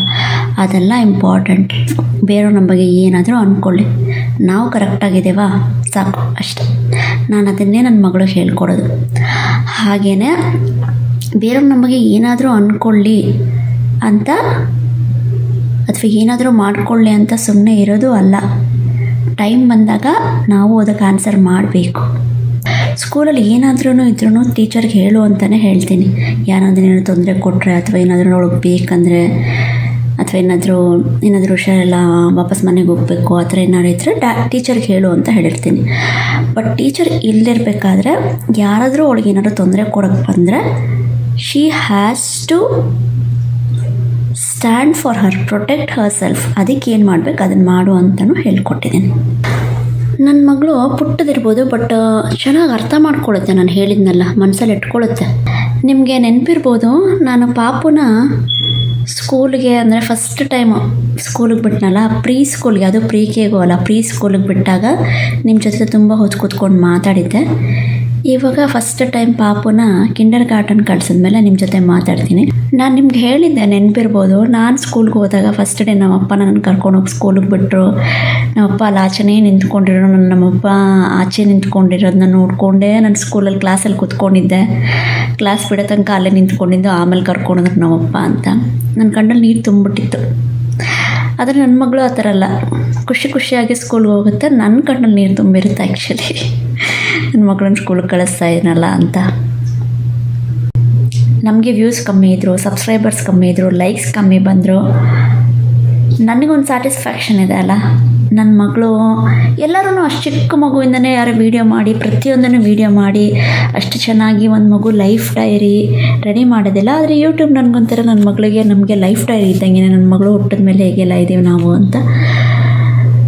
ಅದೆಲ್ಲ ಇಂಪಾರ್ಟೆಂಟ್. ಬೇರೆಯವ್ರು ನಮ್ಮ ಬಗ್ಗೆ ಏನಾದರೂ ಅಂದ್ಕೊಳ್ಳಿ, ನಾವು ಕರೆಕ್ಟಾಗಿದ್ದೇವಾ ಸಾಕು ಅಷ್ಟೆ. ನಾನು ಅದನ್ನೇ ನನ್ನ ಮಗಳಿಗೆ ಹೇಳ್ಕೊಡೋದು. ಹಾಗೆಯೇ ಬೇರೆಯವ್ರು ನಮ್ಮ ಬಗ್ಗೆ ಏನಾದರೂ ಅಂದ್ಕೊಳ್ಳಿ ಅಂತ ಅಥವಾ ಏನಾದರೂ ಮಾಡಿಕೊಳ್ಳಿ ಅಂತ ಸುಮ್ಮನೆ ಇರೋದು ಅಲ್ಲ. ಟೈಮ್ ಬಂದಾಗ ನಾವು ಅದಕ್ಕೆ ಆನ್ಸರ್ ಮಾಡಬೇಕು. ಸ್ಕೂಲಲ್ಲಿ ಏನಾದ್ರೂ ಇದ್ರೂ ಟೀಚರ್ಗೆ ಹೇಳು ಅಂತಲೇ ಹೇಳ್ತೀನಿ. ಯಾರಾದ್ರೂ ಏನಾದರೂ ತೊಂದರೆ ಕೊಟ್ಟರೆ ಅಥವಾ ಏನಾದರೂ ಅವಳಿಗೆ ಬೇಕಂದರೆ ಅಥವಾ ಏನಾದರೂ ಹುಷಾರಿಲ್ಲ, ವಾಪಸ್ ಮನೆಗೆ ಹೋಗಬೇಕು, ಆ ಥರ ಏನಾದ್ರು ಇದ್ದರೆ ಟೀಚರ್ಗೆ ಹೇಳು ಅಂತ ಹೇಳಿರ್ತೀನಿ. ಬಟ್ ಟೀಚರ್ ಇಲ್ಲದಿರಬೇಕಾದ್ರೆ ಯಾರಾದರೂ ಅವಳಿಗೆ ಏನಾದರೂ ತೊಂದರೆ ಕೊಡೋಕ್ಕೆ ಬಂದರೆ she has to stand for her, protect herself. ಅದಕ್ಕೆ ಏನು ಮಾಡಬೇಕು ಅದನ್ನು ಮಾಡು ಅಂತಲೂ ಹೇಳ್ಕೊಟ್ಟಿದ್ದೀನಿ. ನನ್ನ ಮಗಳು ಪುಟ್ಟದಿರ್ಬೋದು, ಬಟ್ ಚೆನ್ನಾಗಿ ಅರ್ಥ ಮಾಡ್ಕೊಳ್ಳುತ್ತೆ. ನಾನು ಹೇಳಿದ್ನಲ್ಲ, ಮನಸ್ಸಲ್ಲಿ ಇಟ್ಕೊಳ್ಳುತ್ತೆ. ನಿಮಗೆ ನೆನಪಿರ್ಬೋದು, ನಾನು ಪಾಪುನ ಸ್ಕೂಲಿಗೆ ಅಂದರೆ ಫಸ್ಟ್ ಟೈಮು ಸ್ಕೂಲಿಗೆ ಬಿಟ್ಟನಲ್ಲ, ಪ್ರೀ ಸ್ಕೂಲ್ಗೆ, ಅದು ಪ್ರೀ ಕೆಗೂ ಅಲ್ಲ, ಪ್ರೀ ಸ್ಕೂಲಿಗೆ ಬಿಟ್ಟಾಗ ನಿಮ್ಮ ಜೊತೆ ತುಂಬ ಹೊತ್ತು ಕೂತ್ಕೊಂಡು ಮಾತಾಡಿದ್ದೆ. ಇವಾಗ ಫಸ್ಟ್ ಟೈಮ್ ಪಾಪುನ ಕಿಂಡರ್ ಗಾರ್ಡನ್ ಕಳ್ಸಿದ್ಮೇಲೆ ನಿಮ್ಮ ಜೊತೆ ಮಾತಾಡ್ತೀನಿ. ನಾನು ನಿಮ್ಗೆ ಹೇಳಿದ್ದೆ, ನೆನಪಿರ್ಬೋದು, ನಾನು ಸ್ಕೂಲ್ಗೆ ಹೋದಾಗ ಫಸ್ಟ್ ಡೇ ನಮ್ಮಪ್ಪ ನನ್ನ ಕರ್ಕೊಂಡೋಗಿ ಸ್ಕೂಲಿಗೆ ಬಿಟ್ಟರು. ನಮ್ಮಪ್ಪ ಅಲ್ಲಿ ಆಚೆನೇ ನಿಂತ್ಕೊಂಡಿರೋ, ನಮ್ಮಪ್ಪ ಆಚೆ ನಿಂತ್ಕೊಂಡಿರೋದನ್ನ ನೋಡಿಕೊಂಡೇ ನಾನು ಸ್ಕೂಲಲ್ಲಿ ಕ್ಲಾಸಲ್ಲಿ ಕೂತ್ಕೊಂಡಿದ್ದೆ. ಕ್ಲಾಸ್ ಬಿಡೋ ತನಕ ಅಲ್ಲೇ ನಿಂತ್ಕೊಂಡಿದ್ದು, ಆಮೇಲೆ ಕರ್ಕೊಂಡೋದ್ರು ನಮ್ಮಪ್ಪ ಅಂತ. ನನ್ನ ಕಣ್ಣಲ್ಲಿ ನೀರು ತುಂಬಿಟ್ಟಿತ್ತು. ಆದರೆ ನನ್ನ ಮಗಳು ಆ ಥರ ಅಲ್ಲ, ಖುಷಿಯಾಗಿ ಸ್ಕೂಲ್ಗೆ ಹೋಗುತ್ತೆ. ನನ್ನ ಕಣ್ಣಲ್ಲಿ ನೀರು ತುಂಬಿರುತ್ತೆ ಆ್ಯಕ್ಚುಲಿ, ನನ್ನ ಮಗಳನ್ನ ಸ್ಕೂಲಿಗೆ ಕಳಿಸ್ತಾ ಇದ್ದೀನಲ್ಲ ಅಂತ. ನಮಗೆ ವ್ಯೂಸ್ ಕಮ್ಮಿ ಇದ್ದರು, ಸಬ್ಸ್ಕ್ರೈಬರ್ಸ್ ಕಮ್ಮಿ ಇದ್ದರು, ಲೈಕ್ಸ್ ಕಮ್ಮಿ ಬಂದರು, ನನಗೊಂದು ಸ್ಯಾಟಿಸ್ಫ್ಯಾಕ್ಷನ್ ಇದೆ ಅಲ್ಲ. ನನ್ನ ಮಗಳು ಎಲ್ಲರೂ ಅಷ್ಟು ಚಿಕ್ಕ ಮಗುವಿಂದನೇ ಯಾರು ವೀಡಿಯೋ ಮಾಡಿ, ಪ್ರತಿಯೊಂದನ್ನು ವೀಡಿಯೋ ಮಾಡಿ ಅಷ್ಟು ಚೆನ್ನಾಗಿ ಒಂದು ಮಗು ಲೈಫ್ ಡೈರಿ ರೆಡಿ ಮಾಡೋದಿಲ್ಲ. ಆದರೆ ಯೂಟ್ಯೂಬ್ ನನಗೊಂಥರ ನನ್ನ ಮಗಳಿಗೆ, ನಮಗೆ ಲೈಫ್ ಡೈರಿ ಇದ್ದಂಗೆ, ನನ್ನ ಮಗಳು ಹುಟ್ಟಿದ ಮೇಲೆ ಹೇಗೆಲ್ಲ ಇದ್ದೀವಿ ನಾವು ಅಂತ.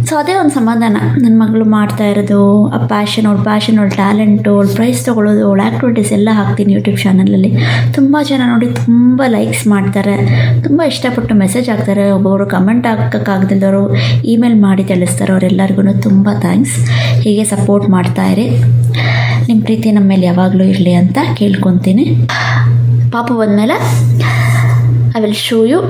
ಸೊ ಅದೇ ಒಂದು ಸಮಾಧಾನ. ನನ್ನ ಮಗಳು ಮಾಡ್ತಾ ಇರೋದು ಆ ಪ್ಯಾಷನ್, ಅವಳ ಟ್ಯಾಲೆಂಟು, ಅವಳು ಪ್ರೈಸ್ ತೊಗೊಳ್ಳೋದು, ಅವಳ ಆ್ಯಕ್ಟಿವಿಟೀಸ್ ಎಲ್ಲ ಹಾಕ್ತೀನಿ ಯೂಟ್ಯೂಬ್ ಚಾನಲಲ್ಲಿ. ತುಂಬ ಜನ ನೋಡಿ ತುಂಬ ಲೈಕ್ಸ್ ಮಾಡ್ತಾರೆ, ತುಂಬ ಇಷ್ಟಪಟ್ಟು ಮೆಸೇಜ್ ಹಾಕ್ತಾರೆ. ಒಬ್ಬೊಬ್ಬರು ಕಮೆಂಟ್ ಹಾಕೋಕ್ಕಾಗ್ದಿದ್ದವರು ಇಮೇಲ್ ಮಾಡಿ ತಿಳಿಸ್ತಾರೆ. ಅವರೆಲ್ಲರಿಗೂ ತುಂಬ ಥ್ಯಾಂಕ್ಸ್. ಹೀಗೆ ಸಪೋರ್ಟ್ ಮಾಡ್ತಾಯಿರಿ. ನಿಮ್ಮ ಪ್ರೀತಿ ನಮ್ಮ ಮೇಲೆ ಯಾವಾಗಲೂ ಇರಲಿ ಅಂತ ಕೇಳ್ಕೊತೀನಿ. ಪಾಪು ಬಂದಮೇಲೆ ಐ ವಿಲ್ ಶೋ ಯು,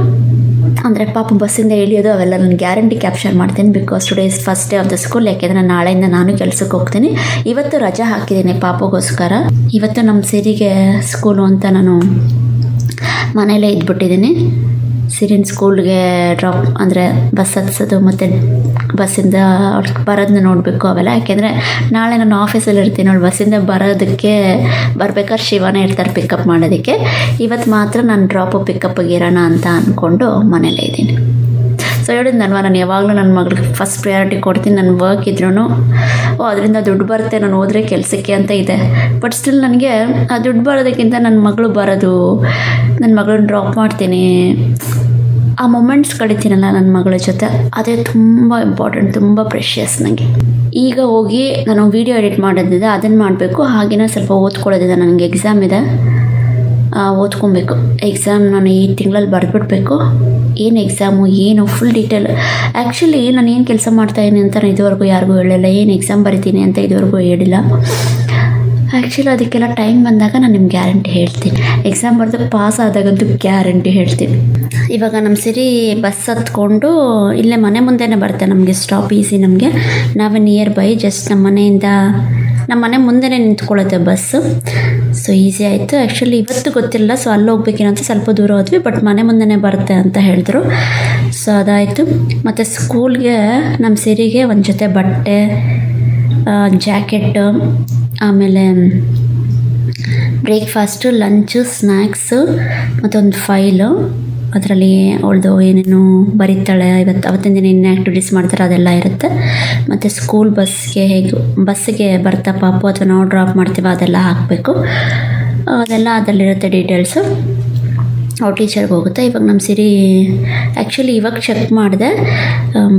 ಅಂದರೆ ಪಾಪ ಬಸ್ಸಿಂದ ಇಳಿಯೋದು ಅವೆಲ್ಲ ನಾನು ಗ್ಯಾರಂಟಿ ಕ್ಯಾಪ್ಚರ್ ಮಾಡ್ತೀನಿ. Because today is first day of the school. ಯಾಕೆಂದರೆ ನಾಳೆಯಿಂದ ನಾನು ಕೆಲಸಕ್ಕೆ ಹೋಗ್ತೀನಿ. ಇವತ್ತು ರಜಾ ಹಾಕಿದ್ದೀನಿ ಪಾಪಗೋಸ್ಕರ. ಇವತ್ತು ನಮ್ಮ ಸಿರಿಗೆ ಸ್ಕೂಲು ಅಂತ ನಾನು ಮನೆಯಲ್ಲೇ ಇದ್ಬಿಟ್ಟಿದ್ದೀನಿ. ಸಿರಿನ್ ಸ್ಕೂಲ್ಗೆ ಡ್ರಾಪ್ ಅಂದರೆ ಬಸ್ ಹತ್ಸೋದು ಮತ್ತು ಬಸ್ಸಿಂದ ಅವ್ಳು ಬರೋದನ್ನ ನೋಡಬೇಕು ಅವೆಲ್ಲ. ಯಾಕೆಂದರೆ ನಾಳೆ ನಾನು ಆಫೀಸಲ್ಲಿ ಇರ್ತೀನಿ, ಅವಳು ಬಸ್ಸಿಂದ ಬರೋದಕ್ಕೆ ಬರ್ಬೇಕಾದ್ರೆ ಶಿವನೇ ಇರ್ತಾರೆ ಪಿಕಪ್ ಮಾಡೋದಕ್ಕೆ. ಇವತ್ತು ಮಾತ್ರ ನಾನು ಡ್ರಾಪು ಪಿಕಪ್ಪಿಗೆ ಇರೋಣ ಅಂತ ಅಂದ್ಕೊಂಡು ಮನೇಲೇ ಇದ್ದೀನಿ. ಸೊ ಹೇಳಿದ್ನಲ್ವ, ನಾನು ಯಾವಾಗಲೂ ನನ್ನ ಮಗಳಿಗೆ ಫಸ್ಟ್ ಪ್ರಯಾರಿಟಿ ಕೊಡ್ತೀನಿ. ನನ್ನ ವರ್ಕ್ ಇದ್ರೂ ಅದರಿಂದ ದುಡ್ಡು ಬರುತ್ತೆ, ನಾನು ಹೋದರೆ ಕೆಲಸಕ್ಕೆ ಅಂತ ಇದೆ. ಬಟ್ ಸ್ಟಿಲ್ ನನಗೆ ಆ ದುಡ್ಡು ಬರೋದಕ್ಕಿಂತ ನನ್ನ ಮಗಳು ಬರೋದು, ನನ್ನ ಮಗಳನ್ನ ಡ್ರಾಪ್ ಮಾಡ್ತೀನಿ, ಆ ಮೊಮೆಂಟ್ಸ್ ಕಳಿತೀನಲ್ಲ ನನ್ನ ಮಗಳ ಜೊತೆ, ಅದೇ ತುಂಬ ಇಂಪಾರ್ಟೆಂಟ್, ತುಂಬ ಪ್ರೆಷಿಯಸ್ ನನಗೆ. ಈಗ ಹೋಗಿ ನಾನು ವೀಡಿಯೋ ಎಡಿಟ್ ಮಾಡೋದಿದೆ, ಅದನ್ನು ಮಾಡಬೇಕು. ಹಾಗೆಯೇ ಸ್ವಲ್ಪ ಓದ್ಕೊಳ್ಳೋದಿದೆ, ನನಗೆ ಎಕ್ಸಾಮ್ ಇದೆ, ಓದ್ಕೊಬೇಕು. ಎಕ್ಸಾಮ್ ನಾನು ಈ ತಿಂಗಳಲ್ಲಿ ಬರೆದ್ಬಿಡ್ಬೇಕು. ಏನು ಎಕ್ಸಾಮು ಏನು ಫುಲ್ ಡೀಟೇಲ್. ಆ್ಯಕ್ಚುಲಿ ನಾನು ಏನು ಕೆಲಸ ಮಾಡ್ತಾಯಿದ್ದೀನಿ ಅಂತ ನಾನು ಇದುವರೆಗೂ ಯಾರಿಗೂ ಹೇಳಿಲ್ಲ, ಏನು ಎಕ್ಸಾಮ್ ಬರಿತೀನಿ ಅಂತ ಇದುವರೆಗೂ ಹೇಳಿಲ್ಲ. ಆ್ಯಕ್ಚುಲಿ ಅದಕ್ಕೆಲ್ಲ ಟೈಮ್ ಬಂದಾಗ ನಾನು ನಿಮ್ಗೆ ಗ್ಯಾರಂಟಿ ಹೇಳ್ತೀನಿ. ಎಕ್ಸಾಮ್ ಬರೆದು ಪಾಸ್ ಆದಾಗಂತೂ ಗ್ಯಾರಂಟಿ ಹೇಳ್ತೀನಿ. ಇವಾಗ ನಮ್ಮ ಸಿರಿ ಬಸ್ ಹತ್ಕೊಂಡು ಇಲ್ಲೇ ಮನೆ ಮುಂದೆನೇ ಬರುತ್ತೆ, ನಮಗೆ ಸ್ಟಾಪ್ ಈಸಿ. ನಮಗೆ ನಾವೇ ನಿಯರ್ ಬೈ, ಜಸ್ಟ್ ನಮ್ಮ ಮನೆ ಮುಂದೆನೇ ನಿಂತ್ಕೊಳ್ಳುತ್ತೆ ಬಸ್ಸು. ಸೊ ಈಸಿ ಆಯಿತು. ಆ್ಯಕ್ಚುಲಿ ಇವತ್ತು ಗೊತ್ತಿಲ್ಲ, ಸೊ ಅಲ್ಲಿ ಹೋಗ್ಬೇಕೇನಂತ ಸ್ವಲ್ಪ ದೂರ ಹೋದ್ವಿ, ಬಟ್ ಮನೆ ಮುಂದೆನೇ ಬರುತ್ತೆ ಅಂತ ಹೇಳಿದ್ರು. ಸೊ ಅದಾಯಿತು. ಮತ್ತು ಸ್ಕೂಲ್ಗೆ ನಮ್ಮ ಸಿರಿಗೆ ಒಂದು ಜೊತೆ ಬಟ್ಟೆ, ಜಾಕೆಟ್ಟು, ಆಮೇಲೆ ಬ್ರೇಕ್ಫಾಸ್ಟು, ಲಂಚು, ಸ್ನ್ಯಾಕ್ಸು, ಮತ್ತೊಂದು ಫೈಲು. ಅದರಲ್ಲಿ ಅವಳದು ಏನೇನು ಬರೀತಾಳೆ, ಅವತ್ತಿನ ದಿನ ಏನೇ ಆ್ಯಕ್ಟಿವಿಟೀಸ್ ಮಾಡ್ತಾರೆ ಅದೆಲ್ಲ ಇರುತ್ತೆ. ಮತ್ತು ಸ್ಕೂಲ್ ಬಸ್ಸಿಗೆ ಬರ್ತಾ ಪಾಪು ಅಥವಾ ನಾವು ಡ್ರಾಪ್ ಮಾಡ್ತೀವಿ ಅದೆಲ್ಲ ಹಾಕಬೇಕು, ಅದೆಲ್ಲ ಅದರಲ್ಲಿರುತ್ತೆ ಡೀಟೇಲ್ಸು. ಅವ್ರ ಟೀಚರ್ಗೆ ಹೋಗುತ್ತೆ. ಇವಾಗ ನಮ್ಮ ಸಿರಿ ಆ್ಯಕ್ಚುಲಿ ಇವಾಗ ಚೆಕ್ ಮಾಡಿದೆ,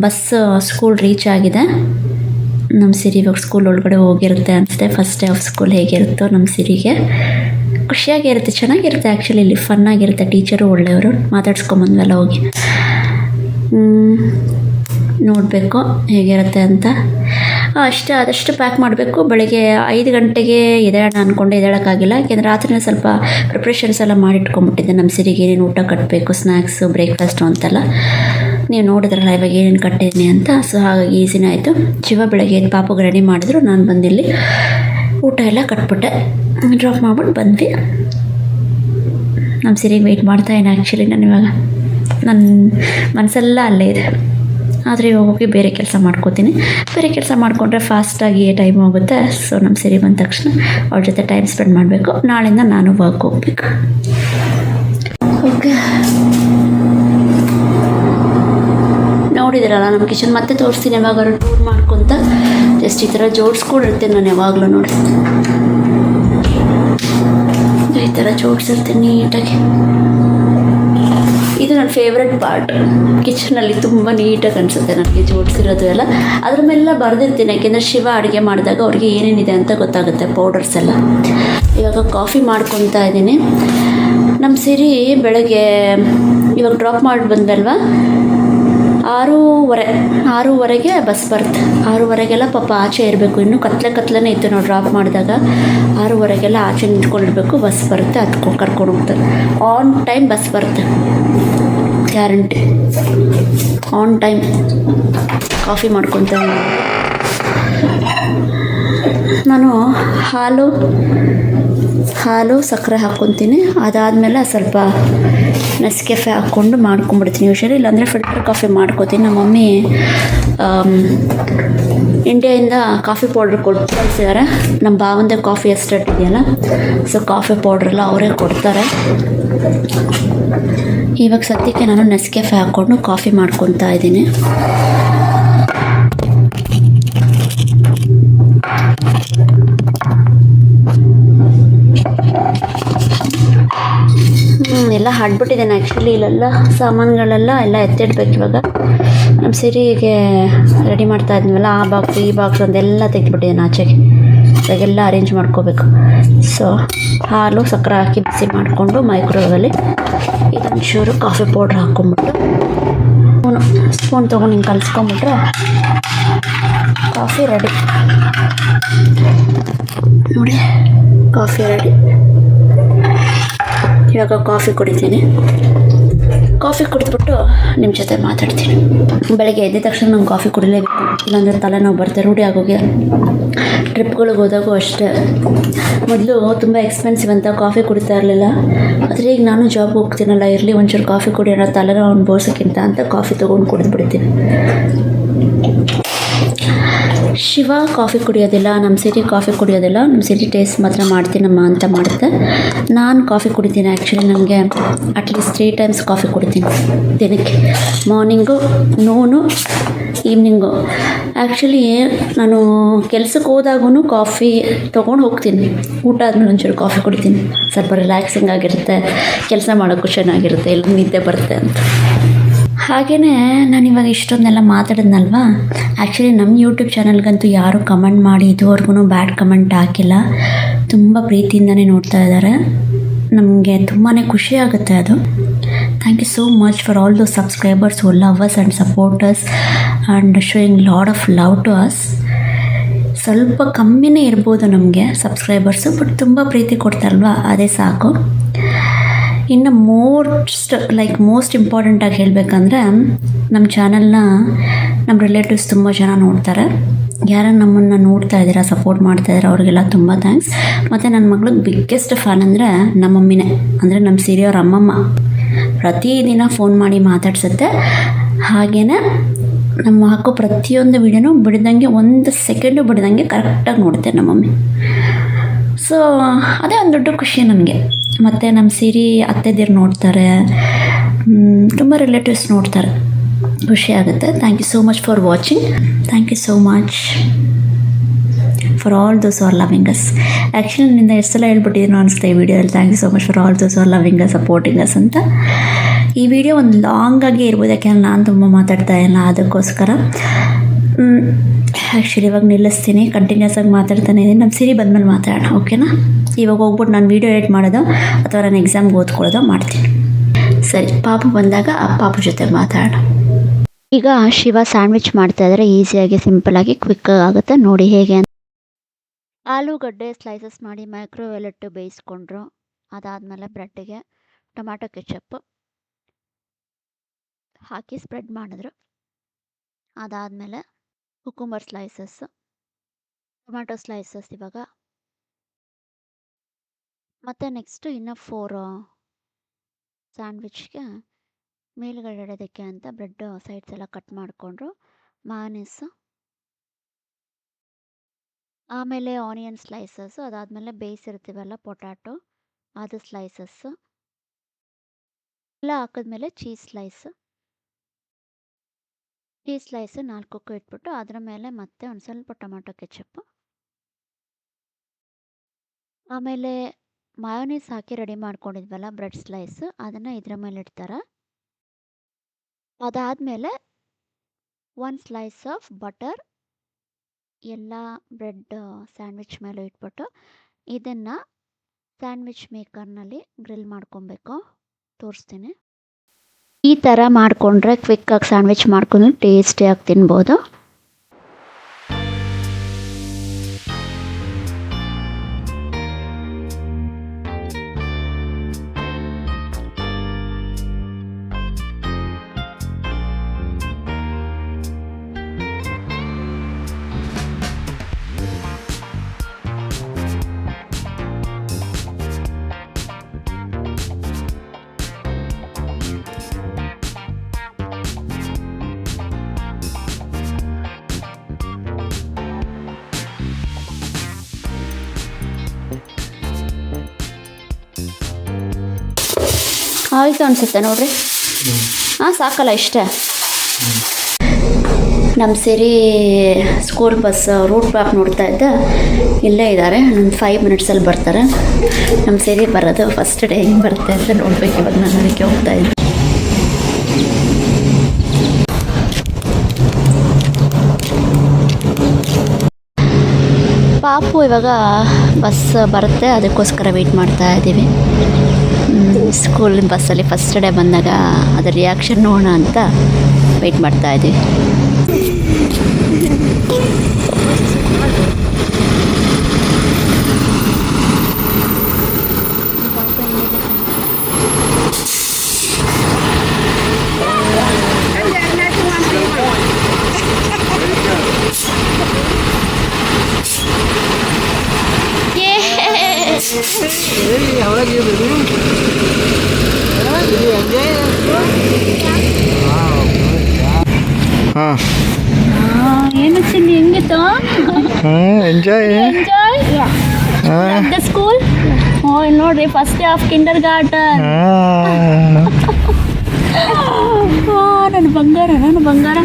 ಬಸ್ ಸ್ಕೂಲ್ ರೀಚ್ ಆಗಿದೆ. ನಮ್ಮ ಸಿರಿ ಇವಾಗ ಸ್ಕೂಲ್ ಒಳಗಡೆ ಹೋಗಿರುತ್ತೆ ಅನಿಸುತ್ತೆ. ಫಸ್ಟ್ ಡೇ ಆಫ್ ಸ್ಕೂಲ್ ಹೇಗಿರುತ್ತೋ ನಮ್ಮ ಸಿರಿಗೆ ಖುಷಿಯಾಗಿರುತ್ತೆ, ಚೆನ್ನಾಗಿರುತ್ತೆ. ಆ್ಯಕ್ಚುಲಿ ಇಲ್ಲಿ ಫನ್ನಾಗಿರುತ್ತೆ, ಟೀಚರು ಒಳ್ಳೆಯವರು, ಮಾತಾಡ್ಸ್ಕೊಂಬಂದ್ವೆಲ್ಲ ಹೋಗಿ. ನೋಡಬೇಕು ಹೇಗಿರುತ್ತೆ ಅಂತ. ಆದಷ್ಟು ಪ್ಯಾಕ್ ಮಾಡಬೇಕು. ಬೆಳಗ್ಗೆ 5 ಗಂಟೆಗೆ ಎದ್ದೇಳೋಣ ಅಂದ್ಕೊಂಡೆ, ಎದ್ದೇಳೋಕ್ಕಾಗಿಲ್ಲ. ಯಾಕೆಂದರೆ ರಾತ್ರಿನೇ ಸ್ವಲ್ಪ ಪ್ರಿಪ್ರೇಷನ್ಸ್ ಎಲ್ಲ ಮಾಡಿಟ್ಕೊಂಡ್ಬಿಟ್ಟಿದ್ದೆ. ನಮ್ಮ ಸಿರಿಗೆ ಏನೇನು ಊಟ ಕಟ್ಟಬೇಕು, ಸ್ನ್ಯಾಕ್ಸು, ಬ್ರೇಕ್ಫಾಸ್ಟು ಅಂತೆಲ್ಲ ನೀವು ನೋಡಿದ್ರಲ್ಲ ಇವಾಗ ಏನೇನು ಕಟ್ಟಿದ್ದೀನಿ ಅಂತ. ಸೊ ಹಾಗಾಗಿ ಈಸಿನೇ ಆಯಿತು. ಶಿವ ಬೆಳಗ್ಗೆ ಪಾಪಗೆ ರೆಡಿ ಮಾಡಿದ್ರು, ನಾನು ಬಂದಿಲ್ಲಿ ಊಟ ಎಲ್ಲ ಕಟ್ಬಿಟ್ಟೆ, ಡ್ರಾಪ್ ಮಾಡ್ಬಿಟ್ಟು ಬಂದ್ವಿ. ನಮ್ಮ ಸಿರಿಗೆ ವೆಯ್ಟ್ ಮಾಡ್ತಾಯಿದ್ದೀನಿ. ಆ್ಯಕ್ಚುಲಿ ನಾನು ಇವಾಗ ನನ್ನ ಮನಸ್ಸೆಲ್ಲ ಅಲ್ಲೇ ಇದೆ, ಆದರೆ ಇವಾಗ ಹೋಗಿ ಬೇರೆ ಕೆಲಸ ಮಾಡ್ಕೋತೀನಿ. ಬೇರೆ ಕೆಲಸ ಮಾಡಿಕೊಂಡ್ರೆ ಫಾಸ್ಟಾಗಿ ಟೈಮ್ ಹೋಗುತ್ತೆ. ಸೊ ನಮ್ಮ ಸಿರಿ ಬಂದ ತಕ್ಷಣ ಅವ್ರ ಜೊತೆ ಟೈಮ್ ಸ್ಪೆಂಡ್ ಮಾಡಬೇಕು. ನಾಳೆಯಿಂದ ನಾನು ವರ್ಕ್ ಹೋಗ್ಬೇಕು. ಓಕೆ, ನೋಡಿದಿರಲ್ಲ ನಮ್ಮ ಕಿಚನ್. ಮತ್ತೆ ತೋರಿಸ್ತೀನಿ ಯಾವಾಗಾರು ಟೂರ್ ಮಾಡ್ಕೊತ. ಜಸ್ಟ್ ಈ ಥರ ಜೋಡಿಸ್ಕೊಂಡಿರ್ತೀನಿ ನಾನು ಯಾವಾಗಲೂ. ನೋಡಿ ಈ ಥರ ಜೋಡಿಸಿರ್ತೀನಿ ನೀಟಾಗಿ. ಇದು ನನ್ನ ಫೇವ್ರೆಟ್ ಪಾರ್ಟ್ ಕಿಚನಲ್ಲಿ. ತುಂಬ ನೀಟಾಗಿ ಅನಿಸುತ್ತೆ ನನಗೆ ಜೋಡಿಸಿರೋದು ಎಲ್ಲ. ಅದ್ರ ಮೇಲೆಲ್ಲ ಬರೆದಿರ್ತೀನಿ, ಯಾಕೆಂದರೆ ಶಿವ ಅಡುಗೆ ಮಾಡಿದಾಗ ಅವ್ರಿಗೆ ಏನೇನಿದೆ ಅಂತ ಗೊತ್ತಾಗುತ್ತೆ, ಪೌಡರ್ಸ್ ಎಲ್ಲ. ಇವಾಗ ಕಾಫಿ ಮಾಡ್ಕೊತಾ ಇದ್ದೀನಿ. ನಮ್ಮ ಸಿರಿ ಬೆಳಗ್ಗೆ ಇವಾಗ ಡ್ರಾಪ್ ಮಾಡಿ ಬಂದಲ್ವಾ, 6:30ಗೆ ಬಸ್ ಬರುತ್ತೆ. 6:30ಗೆಲ್ಲ ಪಾಪ ಆಚೆ ಇರಬೇಕು. ಇನ್ನೂ ಕತ್ಲೆನೇ ಇತ್ತು ನಾವು ಡ್ರಾಪ್ ಮಾಡಿದಾಗ. 6:30ಗೆಲ್ಲ ಆಚೆ ನಿಂತ್ಕೊಂಡಿರಬೇಕು. ಬಸ್ ಬರುತ್ತೆ, ಅದು ಕರ್ಕೊಂಡು ಹೋಗ್ತಾರೆ. ಆನ್ ಟೈಮ್ ಬಸ್ ಬರುತ್ತೆ, ಗ್ಯಾರಂಟಿ ಆನ್ ಟೈಮ್. ಕಾಫಿ ಮಾಡ್ಕೊತಾ ನಾನು ಹಾಲು ಸಕ್ಕರೆ ಹಾಕ್ಕೊತೀನಿ. ಅದಾದಮೇಲೆ ಸ್ವಲ್ಪ ನೆಸ್ಕೆಫೆ ಹಾಕ್ಕೊಂಡು ಮಾಡ್ಕೊಂಬಿಡ್ತೀನಿ ಯೂಶಲಿ. ಇಲ್ಲಾಂದರೆ ಫಿಲ್ಟರ್ ಕಾಫಿ ಮಾಡ್ಕೊತೀನಿ. ನಮ್ಮ ಮಮ್ಮಿ ಇಂಡಿಯಾಯಿಂದ ಕಾಫಿ ಪೌಡ್ರ್ ಕೊಟ್ಟು ಕಳಿಸಿದ್ದಾರೆ. ನಮ್ಮ ಭಾವಂದೇ ಕಾಫಿ ಎಸ್ಟೇಟ್ ಇದೆಯಲ್ಲ, ಸೊ ಕಾಫಿ ಪೌಡ್ರೆಲ್ಲ ಅವರೇ ಕೊಡ್ತಾರೆ. ಇವಾಗ ಸದ್ಯಕ್ಕೆ ನಾನು ನೆಸ್ಕೆಫೆ ಹಾಕ್ಕೊಂಡು ಕಾಫಿ ಮಾಡ್ಕೊತಾ ಇದ್ದೀನಿ. ಎಲ್ಲ ಹಾಡ್ಬಿಟ್ಟಿದ್ದೇನೆ ಆ್ಯಕ್ಚುಲಿ. ಇಲ್ಲೆಲ್ಲ ಸಾಮಾನುಗಳೆಲ್ಲ ಎತ್ತಿಡ್ಬೇಕು. ಇವಾಗ ನಮ್ಮ ಸಿರಿಗೆ ರೆಡಿ ಮಾಡ್ತಾ ಇದ್ನವಲ್ಲ, ಆ ಬಾಕ್ಸ್ ಈ ಬಾಕ್ಸ್ ಒಂದೆಲ್ಲ ತೆಗೆದುಬಿಟ್ಟಿದ್ದೇನೆ ಆಚೆಗೆ. ಇವಾಗೆಲ್ಲ ಅರೇಂಜ್ ಮಾಡ್ಕೋಬೇಕು. ಸೊ ಹಾಲು ಸಕ್ಕರೆ ಹಾಕಿ ಬಿಸಿ ಮಾಡಿಕೊಂಡು ಮೈಕ್ರೋವೇವಲ್ಲಿ ಇದೊಂಚೂರು ಕಾಫಿ ಪೌಡ್ರ್ ಹಾಕ್ಕೊಂಬಿಟ್ಟು ಸ್ಪೂನ್ ತೊಗೊಂಡು ಹಿಂಗೆ ಕಲಿಸ್ಕೊಂಬಿಟ್ರೆ ಕಾಫಿ ರೆಡಿ. ನೋಡಿ ಕಾಫಿ ರೆಡಿ. ಇವಾಗ ಕಾಫಿ ಕುಡಿತೀನಿ. ಕಾಫಿ ಕುಡಿದ್ಬಿಟ್ಟು ನಿಮ್ಮ ಜೊತೆ ಮಾತಾಡ್ತೀನಿ. ಬೆಳಗ್ಗೆ ಎದ್ದ ತಕ್ಷಣ ನಂಗೆ ಕಾಫಿ ಕುಡಿಲೇಬೇಕು, ಇಲ್ಲಾಂದರೆ ತಲೆನೋವು ಬರುತ್ತೆ, ರೂಢಿ ಆಗೋಗಿ. ಟ್ರಿಪ್ಗಳಿಗೆ ಹೋದಾಗೂ ಅಷ್ಟೇ, ಮೊದಲು ತುಂಬ ಎಕ್ಸ್ಪೆನ್ಸಿವ್ ಅಂತ ಕಾಫಿ ಕುಡಿತಾ ಇರಲಿಲ್ಲ. ಆದರೆ ಈಗ ನಾನು ಜಾಬ್ಗೆ ಹೋಗ್ತೀನಲ್ಲ, ಇರಲಿ ಒಂಚೂರು ಕಾಫಿ ಕುಡಿಯೋಣ ತಲೆನೋವು ಅನುಭವಿಸೋಕ್ಕಿಂತ ಅಂತ ಕಾಫಿ ತೊಗೊಂಡು ಕುಡಿದ್ಬಿಡ್ತೀನಿ. ಶಿವ ಕಾಫಿ ಕುಡಿಯೋದಿಲ್ಲ, ನಮ್ಮ ಸಿರಿ ಕಾಫಿ ಕುಡಿಯೋದಿಲ್ಲ. ನಮ್ಮ ಸಿರಿ ಟೇಸ್ಟ್ ಮಾತ್ರ ಮಾಡ್ತೀನಮ್ಮ ಅಂತ ಮಾಡುತ್ತೆ. ನಾನು ಕಾಫಿ ಕುಡಿತೀನಿ. ಆ್ಯಕ್ಚುಲಿ ನನಗೆ ಅಟ್ಲೀಸ್ಟ್ 3 ಟೈಮ್ಸ್ ಕಾಫಿ ಕುಡಿತೀನಿ ದಿನಕ್ಕೆ, ಮಾರ್ನಿಂಗು, ನೂನು, ಈವ್ನಿಂಗು. ಆ್ಯಕ್ಚುಲಿ ನಾನು ಕೆಲ್ಸಕ್ಕೆ ಹೋದಾಗೂ ಕಾಫಿ ತೊಗೊಂಡು ಹೋಗ್ತೀನಿ. ಊಟ ಆದಮೇಲೆ ಒಂಚೂರು ಕಾಫಿ ಕುಡಿತೀನಿ, ಸ್ವಲ್ಪ ರಿಲ್ಯಾಕ್ಸಿಂಗ್ ಆಗಿರುತ್ತೆ, ಕೆಲಸ ಮಾಡೋಕ್ಕೂ ಚೆನ್ನಾಗಿರುತ್ತೆ, ಇಲ್ಲ ನಿದ್ದೆ ಬರುತ್ತೆ ಅಂತ. ಹಾಗೆಯೇ ನಾನಿವಾಗ ಇಷ್ಟೊಂದೆಲ್ಲ ಮಾತಾಡಿದ್ನಲ್ವ, ಆ್ಯಕ್ಚುಲಿ ನಮ್ಮ ಯೂಟ್ಯೂಬ್ ಚಾನಲ್ಗಂತೂ ಯಾರೂ ಕಮೆಂಟ್ ಮಾಡಿ ಇದುವರೆಗೂ ಬ್ಯಾಡ್ ಕಮೆಂಟ್ ಹಾಕಿಲ್ಲ. ತುಂಬ ಪ್ರೀತಿಯಿಂದನೇ ನೋಡ್ತಾ ಇದ್ದಾರೆ. ನಮಗೆ ತುಂಬಾ ಖುಷಿ ಆಗುತ್ತೆ ಅದು. Thank you so much for all those subscribers who love us and support us and showing lot of love to us. ಸ್ವಲ್ಪ ಕಮ್ಮಿನೇ ಇರ್ಬೋದು ನಮಗೆ ಸಬ್ಸ್ಕ್ರೈಬರ್ಸು, ಬಟ್ ತುಂಬ ಪ್ರೀತಿ ಕೊಡ್ತಾರಲ್ವ, ಅದೇ ಸಾಕು. ಇನ್ನು ಮೋಸ್ಟ್ ಇಂಪಾರ್ಟೆಂಟಾಗಿ ಹೇಳಬೇಕಂದ್ರೆ, ನಮ್ಮ ಚಾನಲ್ನ ನಮ್ಮ ರಿಲೇಟಿವ್ಸ್ ತುಂಬ ಜನ ನೋಡ್ತಾರೆ. ಯಾರು ನಮ್ಮನ್ನು ನೋಡ್ತಾ ಇದ್ದೀರಾ, ಸಪೋರ್ಟ್ ಮಾಡ್ತಾಯಿದ್ದೀರಾ, ಅವ್ರಿಗೆಲ್ಲ ತುಂಬ ಥ್ಯಾಂಕ್ಸ್. ಮತ್ತು ನನ್ನ ಮಗಳಿಗೆ ಬಿಗ್ಗೆಸ್ಟ್ ಫ್ಯಾನ್ ಅಂದರೆ ನಮ್ಮ ಮಮ್ಮಿನೇ, ಅಂದರೆ ನಮ್ಮ ಸಿರಿಯವ್ರ ಅಮ್ಮಮ್ಮ. ಪ್ರತಿದಿನ ಫೋನ್ ಮಾಡಿ ಮಾತಾಡ್ಸುತ್ತೆ. ಹಾಗೆಯೇ ನಮ್ಮ ಹಾಕೋ ಪ್ರತಿಯೊಂದು ವೀಡಿಯೋನೂ ಬಿಡ್ದಂಗೆ, 1 ಸೆಕೆಂಡು ಬಿಡ್ದಂಗೆ ಕರೆಕ್ಟಾಗಿ ನೋಡುತ್ತೆ ನಮ್ಮ ಮಮ್ಮಿ. ಸೊ ಅದೇ ಒಂದು ದೊಡ್ಡ ಖುಷಿ ನನಗೆ. ಮತ್ತು ನಮ್ಮ ಸಿರಿ ಅತ್ತೆದಿರು ನೋಡ್ತಾರೆ, ತುಂಬ ರಿಲೇಟಿವ್ಸ್ ನೋಡ್ತಾರೆ, ಖುಷಿ ಆಗುತ್ತೆ. Thank you so much for watching. Thank you so much for all those are loving us. Actually ನಿನ್ನಿಂದ ಎಷ್ಟು ಸಲ ಹೇಳ್ಬಿಟ್ಟಿದ್ದೀನೋ ಅನಿಸುತ್ತೆ ಈ ವಿಡಿಯೋದಲ್ಲಿ. Thank you so much for all those are loving us, supporting us ಅಂತ. ಈ ವಿಡಿಯೋ ಒಂದು ಲಾಂಗಾಗಿ ಇರ್ಬೋದು, ಯಾಕೆಂದ್ರೆ ನಾನು ತುಂಬ ಮಾತಾಡ್ತಾ ಇಲ್ಲ, ಅದಕ್ಕೋಸ್ಕರ ಆ್ಯಕ್ಚುಲಿ ಇವಾಗ ನಿಲ್ಲಿಸ್ತೀನಿ. ಕಂಟಿನ್ಯೂಸ್ ಆಗಿ ಮಾತಾಡ್ತಾನೆ ಇದ್ದೀನಿ. ನಮ್ಮ ಸಿರಿ ಬಂದಮೇಲೆ ಮಾತಾಡೋಣ, ಓಕೆನಾ? ಇವಾಗ ಹೋಗ್ಬಿಟ್ಟು ನಾನು ವೀಡಿಯೋ ಎಡಿಟ್ ಮಾಡೋದು ಅಥವಾ ನಾನು ಎಕ್ಸಾಮ್ಗೆ ಓದ್ಕೊಳ್ಳೋದು ಮಾಡ್ತೀನಿ. ಸರಿ, ಪಾಪು ಬಂದಾಗ ಆ ಪಾಪು ಜೊತೆ ಮಾತಾಡೋಣ. ಈಗ ಶಿವ ಸ್ಯಾಂಡ್ವಿಚ್ ಮಾಡ್ತಾಯಿದ್ರೆ ಈಸಿಯಾಗಿ, ಸಿಂಪಲಾಗಿ, ಕ್ವಿಕ್ಕಾಗಿ ಆಗುತ್ತೆ. ನೋಡಿ ಹೇಗೆ ಅಂತ. ಆಲೂಗಡ್ಡೆ ಸ್ಲೈಸಸ್ ಮಾಡಿ ಮೈಕ್ರೋವೇವ್ ಇಟ್ಟು ಬೇಯಿಸ್ಕೊಂಡ್ರು. ಅದಾದಮೇಲೆ ಬ್ರೆಡ್ಡಿಗೆ ಟೊಮ್ಯಾಟೊ ಕೆಚಪ್ ಹಾಕಿ ಸ್ಪ್ರೆಡ್ ಮಾಡಿದ್ರು. ಅದಾದಮೇಲೆ ಕುಕುಂಬರ್ ಸ್ಲೈಸಸ್, ಟೊಮ್ಯಾಟೊ ಸ್ಲೈಸಸ್ ಇವಾಗ. ಮತ್ತು ನೆಕ್ಸ್ಟು ಇನ್ನು 4 ಸ್ಯಾಂಡ್ವಿಚ್ಗೆ ಮೇಲುಗಡೆ ಇಡೋದಕ್ಕೆ ಅಂತ ಬ್ರೆಡ್ ಸೈಡ್ಸ್ ಎಲ್ಲ ಕಟ್ ಮಾಡಿಕೊಂಡ್ರು. ಮಯೋನೀಸು, ಆಮೇಲೆ ಆನಿಯನ್ ಸ್ಲೈಸಸ್ಸು, ಅದಾದಮೇಲೆ ಬೇಯಿಸಿರ್ತೀವಲ್ಲ ಪೊಟ್ಯಾಟೊ, ಅದು ಸ್ಲೈಸಸ್ಸು ಎಲ್ಲ ಹಾಕಿದ್ಮೇಲೆ ಚೀಸ್ ಸ್ಲೈಸು 4 ಇಟ್ಬಿಟ್ಟು ಅದರ ಮೇಲೆ ಮತ್ತೆ ಒಂದು ಸ್ವಲ್ಪ ಟೊಮ್ಯಾಟೊ ಕೆಚಪ್ಪು, ಆಮೇಲೆ ಮಯೋನೀಸ್ ಹಾಕಿ ರೆಡಿ ಮಾಡ್ಕೊಂಡಿದ್ವಲ್ಲ ಬ್ರೆಡ್ ಸ್ಲೈಸು, ಅದನ್ನು ಇದರ ಮೇಲೆ ಇಡ್ತಾರೆ. ಅದಾದಮೇಲೆ 1 ಸ್ಲೈಸ್ ಆಫ್ ಬಟರ್ ಎಲ್ಲ ಬ್ರೆಡ್ ಸ್ಯಾಂಡ್ವಿಚ್ ಮೇಲೆ ಇಟ್ಬಿಟ್ಟು ಇದನ್ನು ಸ್ಯಾಂಡ್ವಿಚ್ ಮೇಕರ್ನಲ್ಲಿ ಗ್ರಿಲ್ ಮಾಡ್ಕೊಬೇಕು. ತೋರಿಸ್ತೀನಿ. ಈ ಥರ ಮಾಡಿಕೊಂಡ್ರೆ ಕ್ವಿಕ್ಕಾಗಿ ಸ್ಯಾಂಡ್ವಿಚ್ ಮಾಡ್ಕೊಂಡು ಟೇಸ್ಟಿಯಾಗಿ ತಿನ್ಬೋದು. ಆಯಿತು ಅನಿಸುತ್ತೆ ನೋಡ್ರಿ. ಸಾಕಲ್ಲ ಇಷ್ಟೇ. ನಮ್ಮ ಸಿರಿ ಸ್ಕೂಲ್ ಬಸ್ ರೂಟ್ ಮ್ಯಾಪ್ ನೋಡ್ತಾ ಇದ್ದೆ, ಇಲ್ಲೇ ಇದ್ದಾರೆ. ಒಂದು 5 ಮಿನಿಟ್ಸಲ್ಲಿ ಬರ್ತಾರೆ. ನಮ್ಮ ಸಿರಿ ಬರೋದು ಫಸ್ಟ್ ಡೇ ಹೆಂಗೆ ಬರುತ್ತೆ ಅಂತ ನೋಡ್ಬೇಕು. ಇವಾಗ ನಾನು ಅದಕ್ಕೆ ಹೋಗ್ತಾ ಇದ್ದೆ. ಪಾಪು ಇವಾಗ ಬಸ್ ಬರುತ್ತೆ, ಅದಕ್ಕೋಸ್ಕರ ವೆಯ್ಟ್ ಮಾಡ್ತಾ ಇದ್ದೀವಿ. ಸ್ಕೂಲ್ ಬಸ್ಸಲ್ಲಿ ಫಸ್ಟ್ ಡೇ ಬಂದಾಗ ಅದರ ರಿಯಾಕ್ಷನ್ ನೋಡೋಣ ಅಂತ ವೆಯ್ಟ್ ಮಾಡ್ತಾ ಇದ್ದೀವಿ. ಹಾಂ ಏನು ಚಿನ್ನಿ ಹೆಂಗಿತ್ತು ಎಂಜಾಯ್ ಎಂಜಾಯ್ ದ ಸ್ಕೂಲ್ ನೋಡ್ರಿ ಫಸ್ಟ್ ಡೇ ಆಫ್ ಕಿಂಡರ್ ಗಾರ್ಟನ್. ನನ್ನ ಬಂಗಾರ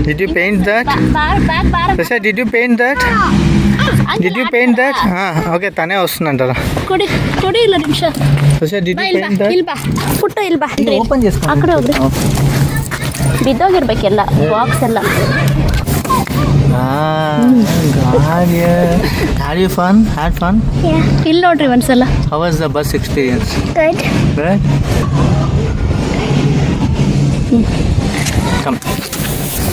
Did you paint that? Bar Tasha, did you paint that? Did you paint that? Okay తనే వస్తుందంటారా ಕೊಡಿ ಇಲ್ಲ ನಿಮಿಷ. Tasha, did you paint that? ಇಲ್ಬಾ ಪುಟ್ಟ ಇಲ್ಬಾ ಓಪನ್ చేసుకో ಆ ಕಡೆ ಹೋಗ್ರಿ. ಬಿದ್ದೋಗಿರ್ಬೇಕೆಲ್ಲ ಬಾಕ್ಸ್ ಎಲ್ಲ. Had you fun? Had fun? Yeah. ಇಲ್ಲಿ ನೋಡ್ರಿ ಒಂದ್ಸಲ. How was the bus experience? Good. Good? Come.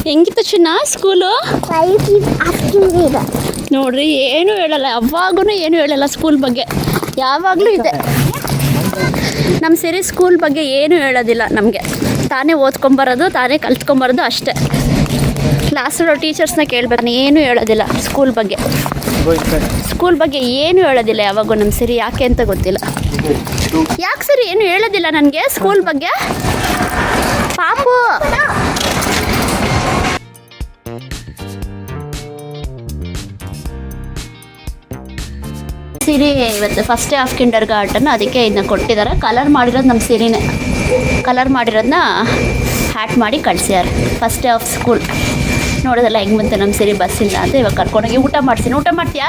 ಹೆಂಗಿತ್ತು ಚಿನ್ನ school? Why you keep asking me that? ನೋಡ್ರಿ ಏನು ಹೇಳಲ್ಲ, ಯಾವಾಗೂ ಏನು ಹೇಳಲ್ಲ ಸ್ಕೂಲ್ ಬಗ್ಗೆ. ಯಾವಾಗಲೂ ಇದೆ ನಮ್ಮ ಸಿರಿ ಸ್ಕೂಲ್ ಬಗ್ಗೆ ಏನು ಹೇಳೋದಿಲ್ಲ ನಮಗೆ. ತಾನೇ ಓದ್ಕೊಂಬರೋದು, ತಾನೇ ಕಲ್ತ್ಕೊಂಬರೋದು ಅಷ್ಟೇ. ಕ್ಲಾಸಲ್ಲಿ ಟೀಚರ್ಸ್ನ ಕೇಳ್ಬೇಕು, ನಾನು ಏನು ಹೇಳೋದಿಲ್ಲ ಸ್ಕೂಲ್ ಬಗ್ಗೆ. ಸ್ಕೂಲ್ ಬಗ್ಗೆ ಏನು ಹೇಳೋದಿಲ್ಲ ಯಾವಾಗೂ ನಮ್ಮ ಸಿರಿ. ಯಾಕೆ ಅಂತ ಗೊತ್ತಿಲ್ಲ. ಯಾಕೆ ಸರಿ ಏನು ಹೇಳೋದಿಲ್ಲ ನನಗೆ ಸ್ಕೂಲ್ ಬಗ್ಗೆ ಪಾಪು. ಸಿರಿ ಇವತ್ತು ಫಸ್ಟ್ ಡೇ ಆಫ್ ಕಿಂಡರ್ ಗಾರ್ಟನ್, ಅದಕ್ಕೆ ಇದನ್ನ ಕೊಟ್ಟಿದ್ದಾರೆ. ಕಲರ್ ಮಾಡಿರೋದು ನಮ್ಮ ಸಿರಿನೇ. ಕಲರ್ ಮಾಡಿರೋದನ್ನ ಹ್ಯಾಟ್ ಮಾಡಿ ಕಳಿಸ್ಯಾರ. ಫಸ್ಟ್ ಡೇ ಆಫ್ ಸ್ಕೂಲ್ ನೋಡೋದಲ್ಲ ಹೆಂಗೆ ಬಂತು ನಮ್ಮ ಸಿರಿ ಬಸ್ಸಿಂದ ಅಂತ. ಇವಾಗ ಕರ್ಕೊಂಡೋಗಿ ಊಟ ಮಾಡ್ತೀನಿ. ಊಟ ಮಾಡ್ತೀಯಾ?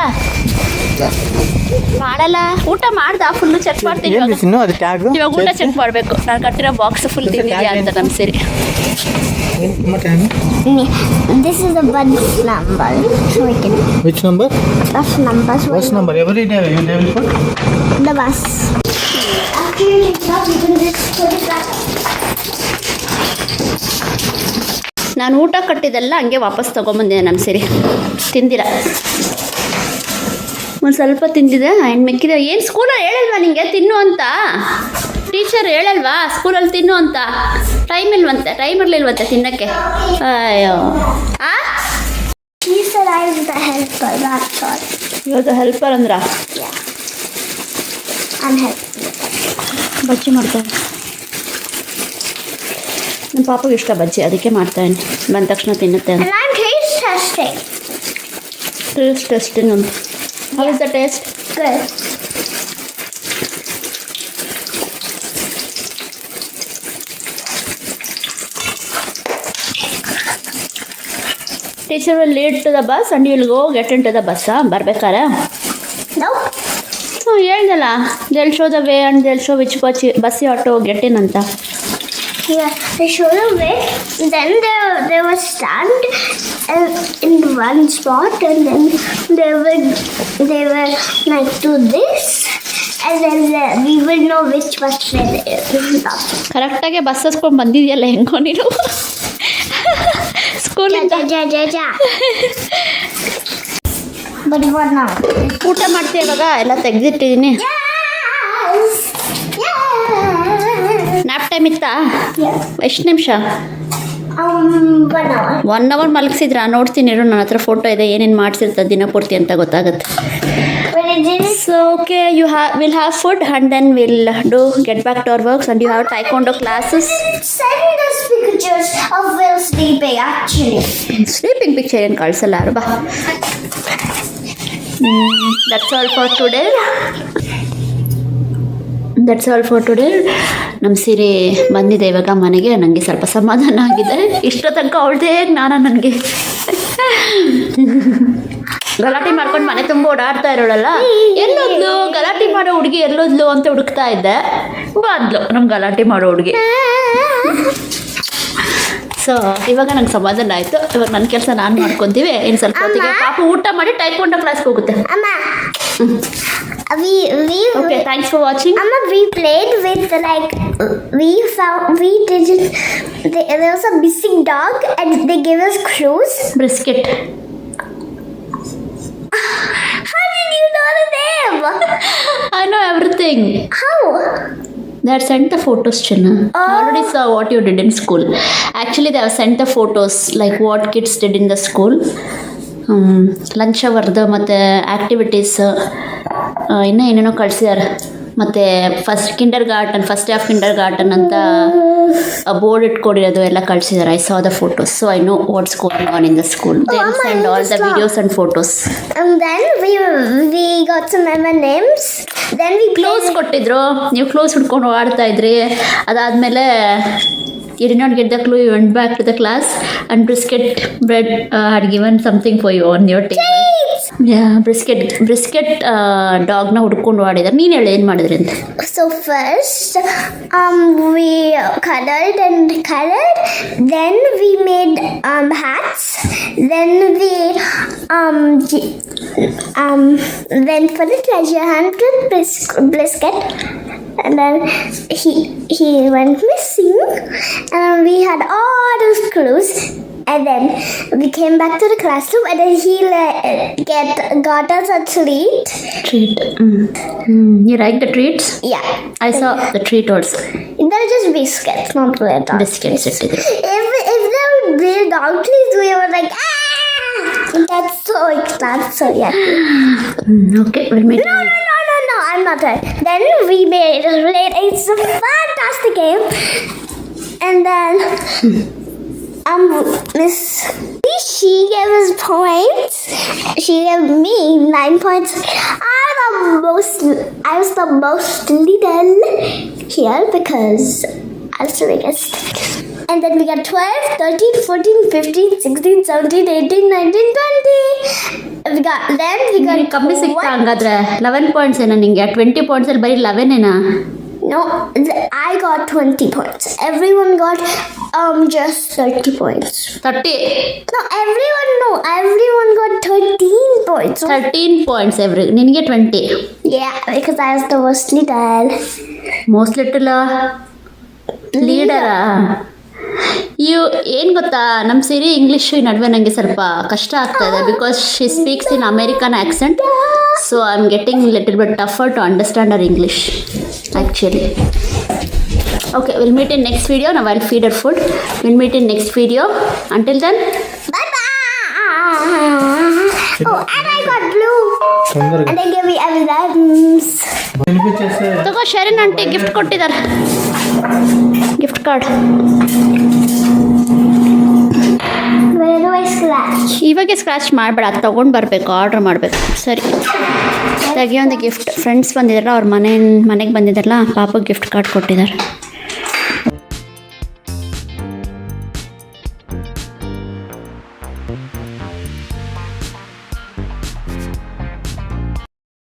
ಮಾಡಲ್ಲ. ಊಟ ಮಾಡ್ದ ಫುಲ್ಲು ಚೆಕ್ ಮಾಡ್ತೀನಿ ಇವಾಗ ಊಟ ಚೆಕ್ ಮಾಡಬೇಕು. ನಾನು ಕಟ್ಟಿರೋ ಬಾಕ್ಸ್ ಫುಲ್ ತಿಂದಿದ್ಯಾ ಅಂತ ನಮ್ಮ ಸಿರಿ. This is the bus number, so we can. Which number? Bus number. So Bus number. Every day they will put. the bus. After you can just put it back. ನಾನು ಊಟ ಕಟ್ಟಿದ್ದೆಲ್ಲ ಹಂಗೆ ವಾಪಸ್ ತೊಗೊಂಬಂದಿದ್ದೆ ನಮ್ಮ ಸಿರಿ. ತಿಂದಿರ ಒಂದು ಸ್ವಲ್ಪ ತಿಂದಿದೆ, ಏನು ಮೆಕ್ಕಿದೆ. ಏನು ಸ್ಕೂಲಲ್ಲಿ ಹೇಳಲ್ವಾ ನಿಂಗೆ ತಿನ್ನು ಅಂತ? ಟೀಚರ್ ಹೇಳಲ್ವಾ ಸ್ಕೂಲಲ್ಲಿ ತಿನ್ನು ಅಂತ? ಟೈಮ್ ಇರಲಿಲ್ವಂತೆ ತಿನ್ನೋಕ್ಕೆ. ಅಯ್ಯೋ He said I was the helper, that's all. ಇವತ್ತು ಹೆಲ್ಪರ್ ಅಂದ್ರ? Yeah. I'm helping. ಬಜ್ಜಿ ಮಾಡ್ತಾನೆ ನಮ್ಮ ಪಾಪಗೆ ಇಷ್ಟ ಬಜ್ಜಿ, ಅದಕ್ಕೆ ಮಾಡ್ತಾನೆ. ಬಂದ ತಕ್ಷಣ ತಿನ್ನುತ್ತೆ ಅಂತ. And I'm taste testing. Tasting ಅಂತ. How is the taste? Good. Teacher will lead to the bus and you will go get in to the bus. ಬರ್ಬೇಕಾರೆ Nope. ಹೇಳ್ದಲ್ಲ, they'll show the way and they'll show which bus you ought to get in ಅಂತ. Yeah, they showed a way. Then there was stand in one spot, and then they were like do this, and then we will know which bus it is. ಕರೆಕ್ಟಾಗಿ bus ಹಸ್ಕೊಂಡು ಬಂದಿದೆಯಲ್ಲ ಹೆಂಗೋ ನೀನು ಸ್ಕೂಲಿಂದ. Ja. But what now? ಊಟ ಮಾಡ್ತೀಯ ಇವಾಗ? ಎಲ್ಲ ತೆಗೆದಿಟ್ಟಿದ್ದೀನಿ. Yes. Nap time ಇತ್ತಾ? Yeah. ಎಷ್ಟು ನಿಮಿಷ? 1 hour. 1 hour ಮಲಗಿಸಿದ್ರ? ನೋಡ್ತೀನಿ ಇರು, ನನ್ನ ಹತ್ರ ಫೋಟೋ ಇದೆ, ಏನೇನು ಮಾಡಿಸಿರ್ತದೆ ದಿನಪೂರ್ತಿ ಅಂತ ಗೊತ್ತಾಗುತ್ತೆ. But it didn't. So okay, will have food and then will get back to our works and you have taekwondo classes. Send us pictures of Will sleeping actually. Sleeping picture ಏನು ಕಳಿಸಲ್ಲ ಯಾರು. ಬಾ, that's all for today. ನಮ್ಮ ಸೀರೆ ಬಂದಿದೆ ಇವಾಗ ಮನೆಗೆ. ನನಗೆ ಸ್ವಲ್ಪ ಸಮಾಧಾನ ಆಗಿದೆ. ಇಷ್ಟೋ ತನಕ ಅವಳದೇ ಜ್ಞಾನ ನನಗೆ. ಗಲಾಟೆ ಮಾಡ್ಕೊಂಡು ಮನೆ ತುಂಬ ಓಡಾಡ್ತಾ ಇರೋಳಲ್ಲ, ಎಲ್ಲೋದ್ಲು ಗಲಾಟೆ ಮಾಡೋ ಹುಡುಗಿ ಎಲ್ಲೋದ್ಲು ಅಂತ ಹುಡುಕ್ತಾ ಇದ್ದೆ. ಬಂದ್ಲು ನಮ್ಮ ಗಲಾಟೆ ಮಾಡೋ ಹುಡುಗಿ. ಸೊ ಇವಾಗ ನಂಗೆ ಸಮಾಧಾನ ಆಯಿತು. ಇವಾಗ ನನ್ನ ಕೆಲಸ ನಾನು ಮಾಡ್ಕೊತೀವಿ. ಇನ್ನು ಸ್ವಲ್ಪ ಹೊತ್ತಿಗೆ ಪಾಪ ಊಟ ಮಾಡಿ taekwondo ಕ್ಲಾಸ್ಗೆ ಹೋಗುತ್ತೆ. Amma, we okay, thanks for watching. Amma, we played with we did it. There was a missing dog, and they gave us clues. ಬ್ರಿಸ್ಕೆಟ್. How did you know the name? I know everything. How? They have sent the photos, Chinna. I already saw what you did in school. Actually, they have sent the photos, like what kids did in the school. Lunch ಅವರ್ದು ಮತ್ತು activities ಇನ್ನೂ ಏನೇನೋ ಕಳಿಸಿದ್ದಾರೆ. ಮತ್ತು first day of kindergarten ಅಂತ board ಇಟ್ಕೊಂಡಿರೋದು ಎಲ್ಲ ಕಳಿಸಿದ್ದಾರೆ. I saw the photos, so I know what's going on in the school. Then send all the videos and photos. And then we got some M&Ms. Then we close ಕೊಟ್ಟಿದ್ರು, ನೀವು close ಹಿಡ್ಕೊಂಡು ಆಡ್ತಾ ಇದ್ರಿ. ಅದಾದಮೇಲೆ you did not get the clue, you went back to the class and brisket bread had given something for you on your table. Yeah, brisket ಡಾಗ್ನ ಹುಡ್ಕೊಂಡು ಆಡಿದ್ದಾರೆ. ನೀನು ಹೇಳಿ ಏನು ಮಾಡಿದ್ರಿ ಅಂತ. So first, we colored, then we made hats, then we went for the treasure hunt with Brisket, and then he went missing, and we had all those clues, and then we came back to the classroom, and then he got us a treat. You like the treats? Yeah. I saw the treat also. They're just biscuits, not real dog. Biscuits ಇಟ್ಟಿದ್ರು. If they were real dog treats, we were like, ah! That's so yucky. Okay, we'll meet. No, I'm not right. Then we made it's a fantastic game. And then Miss she gave us points. She gave me 9 points. I was the most little here because I was the biggest. And then we got 12, 13, 14, 15, 16, 17, 18, 19, 20. We got ಕಮ್ಮಿ ಸಿಗ್ತಾ ಹಂಗಾದ್ರೆ 11 points ಏನೋ ನಿಂಗೆ? 20 ಪಾಯಿಂಟ್ಸಲ್ಲಿ ಬರೀ 11 ಏನಾ? No, I got 20 points. Everyone got just 30 points. 30? No, everyone got 13 points. 13 points ನಿನಗೆ 20. Yeah, because I was the most little. Most little ಲೀಡರಾ? ಏನು ಗೊತ್ತಾ, ನಮ್ಮ ಸಿರಿ ಇಂಗ್ಲೀಷು ಈ ನಡುವೆ ನನಗೆ ಸ್ವಲ್ಪ ಕಷ್ಟ ಆಗ್ತಾ ಇದೆ because she speaks in American accent. So I am getting little bit tougher to understand our English actually. Okay, we'll meet in next video. Now I'll feed her food. We'll meet in next video. Until then, Bye-bye. Oh, and I got blue. ತೊಂದರೆ And they gave me M&Ms. ತಗೋ Sharan aunty gift ಕೊಟ್ಟಿದ್ದಾರೆ, gift card. Where do I scratch? ಇವಾಗೆ scratch ಮಾಡಬೇಡ, ಅದು ತೊಗೊಂಡು ಬರಬೇಕು, order ಮಾಡಬೇಕು. ಸರಿ, ತೆಗಿಯೋ ಒಂದು ಗಿಫ್ಟ್. ಫ್ರೆಂಡ್ಸ್ ಬಂದಿದ್ದಾರಲ್ಲ, ಅವ್ರ ಮನೆಗೆ ಬಂದಿದ್ದಾರಲ್ಲ, ಪಾಪಗೆ ಗಿಫ್ಟ್ ಕಾರ್ಡ್ ಕೊಟ್ಟಿದ್ದಾರೆ.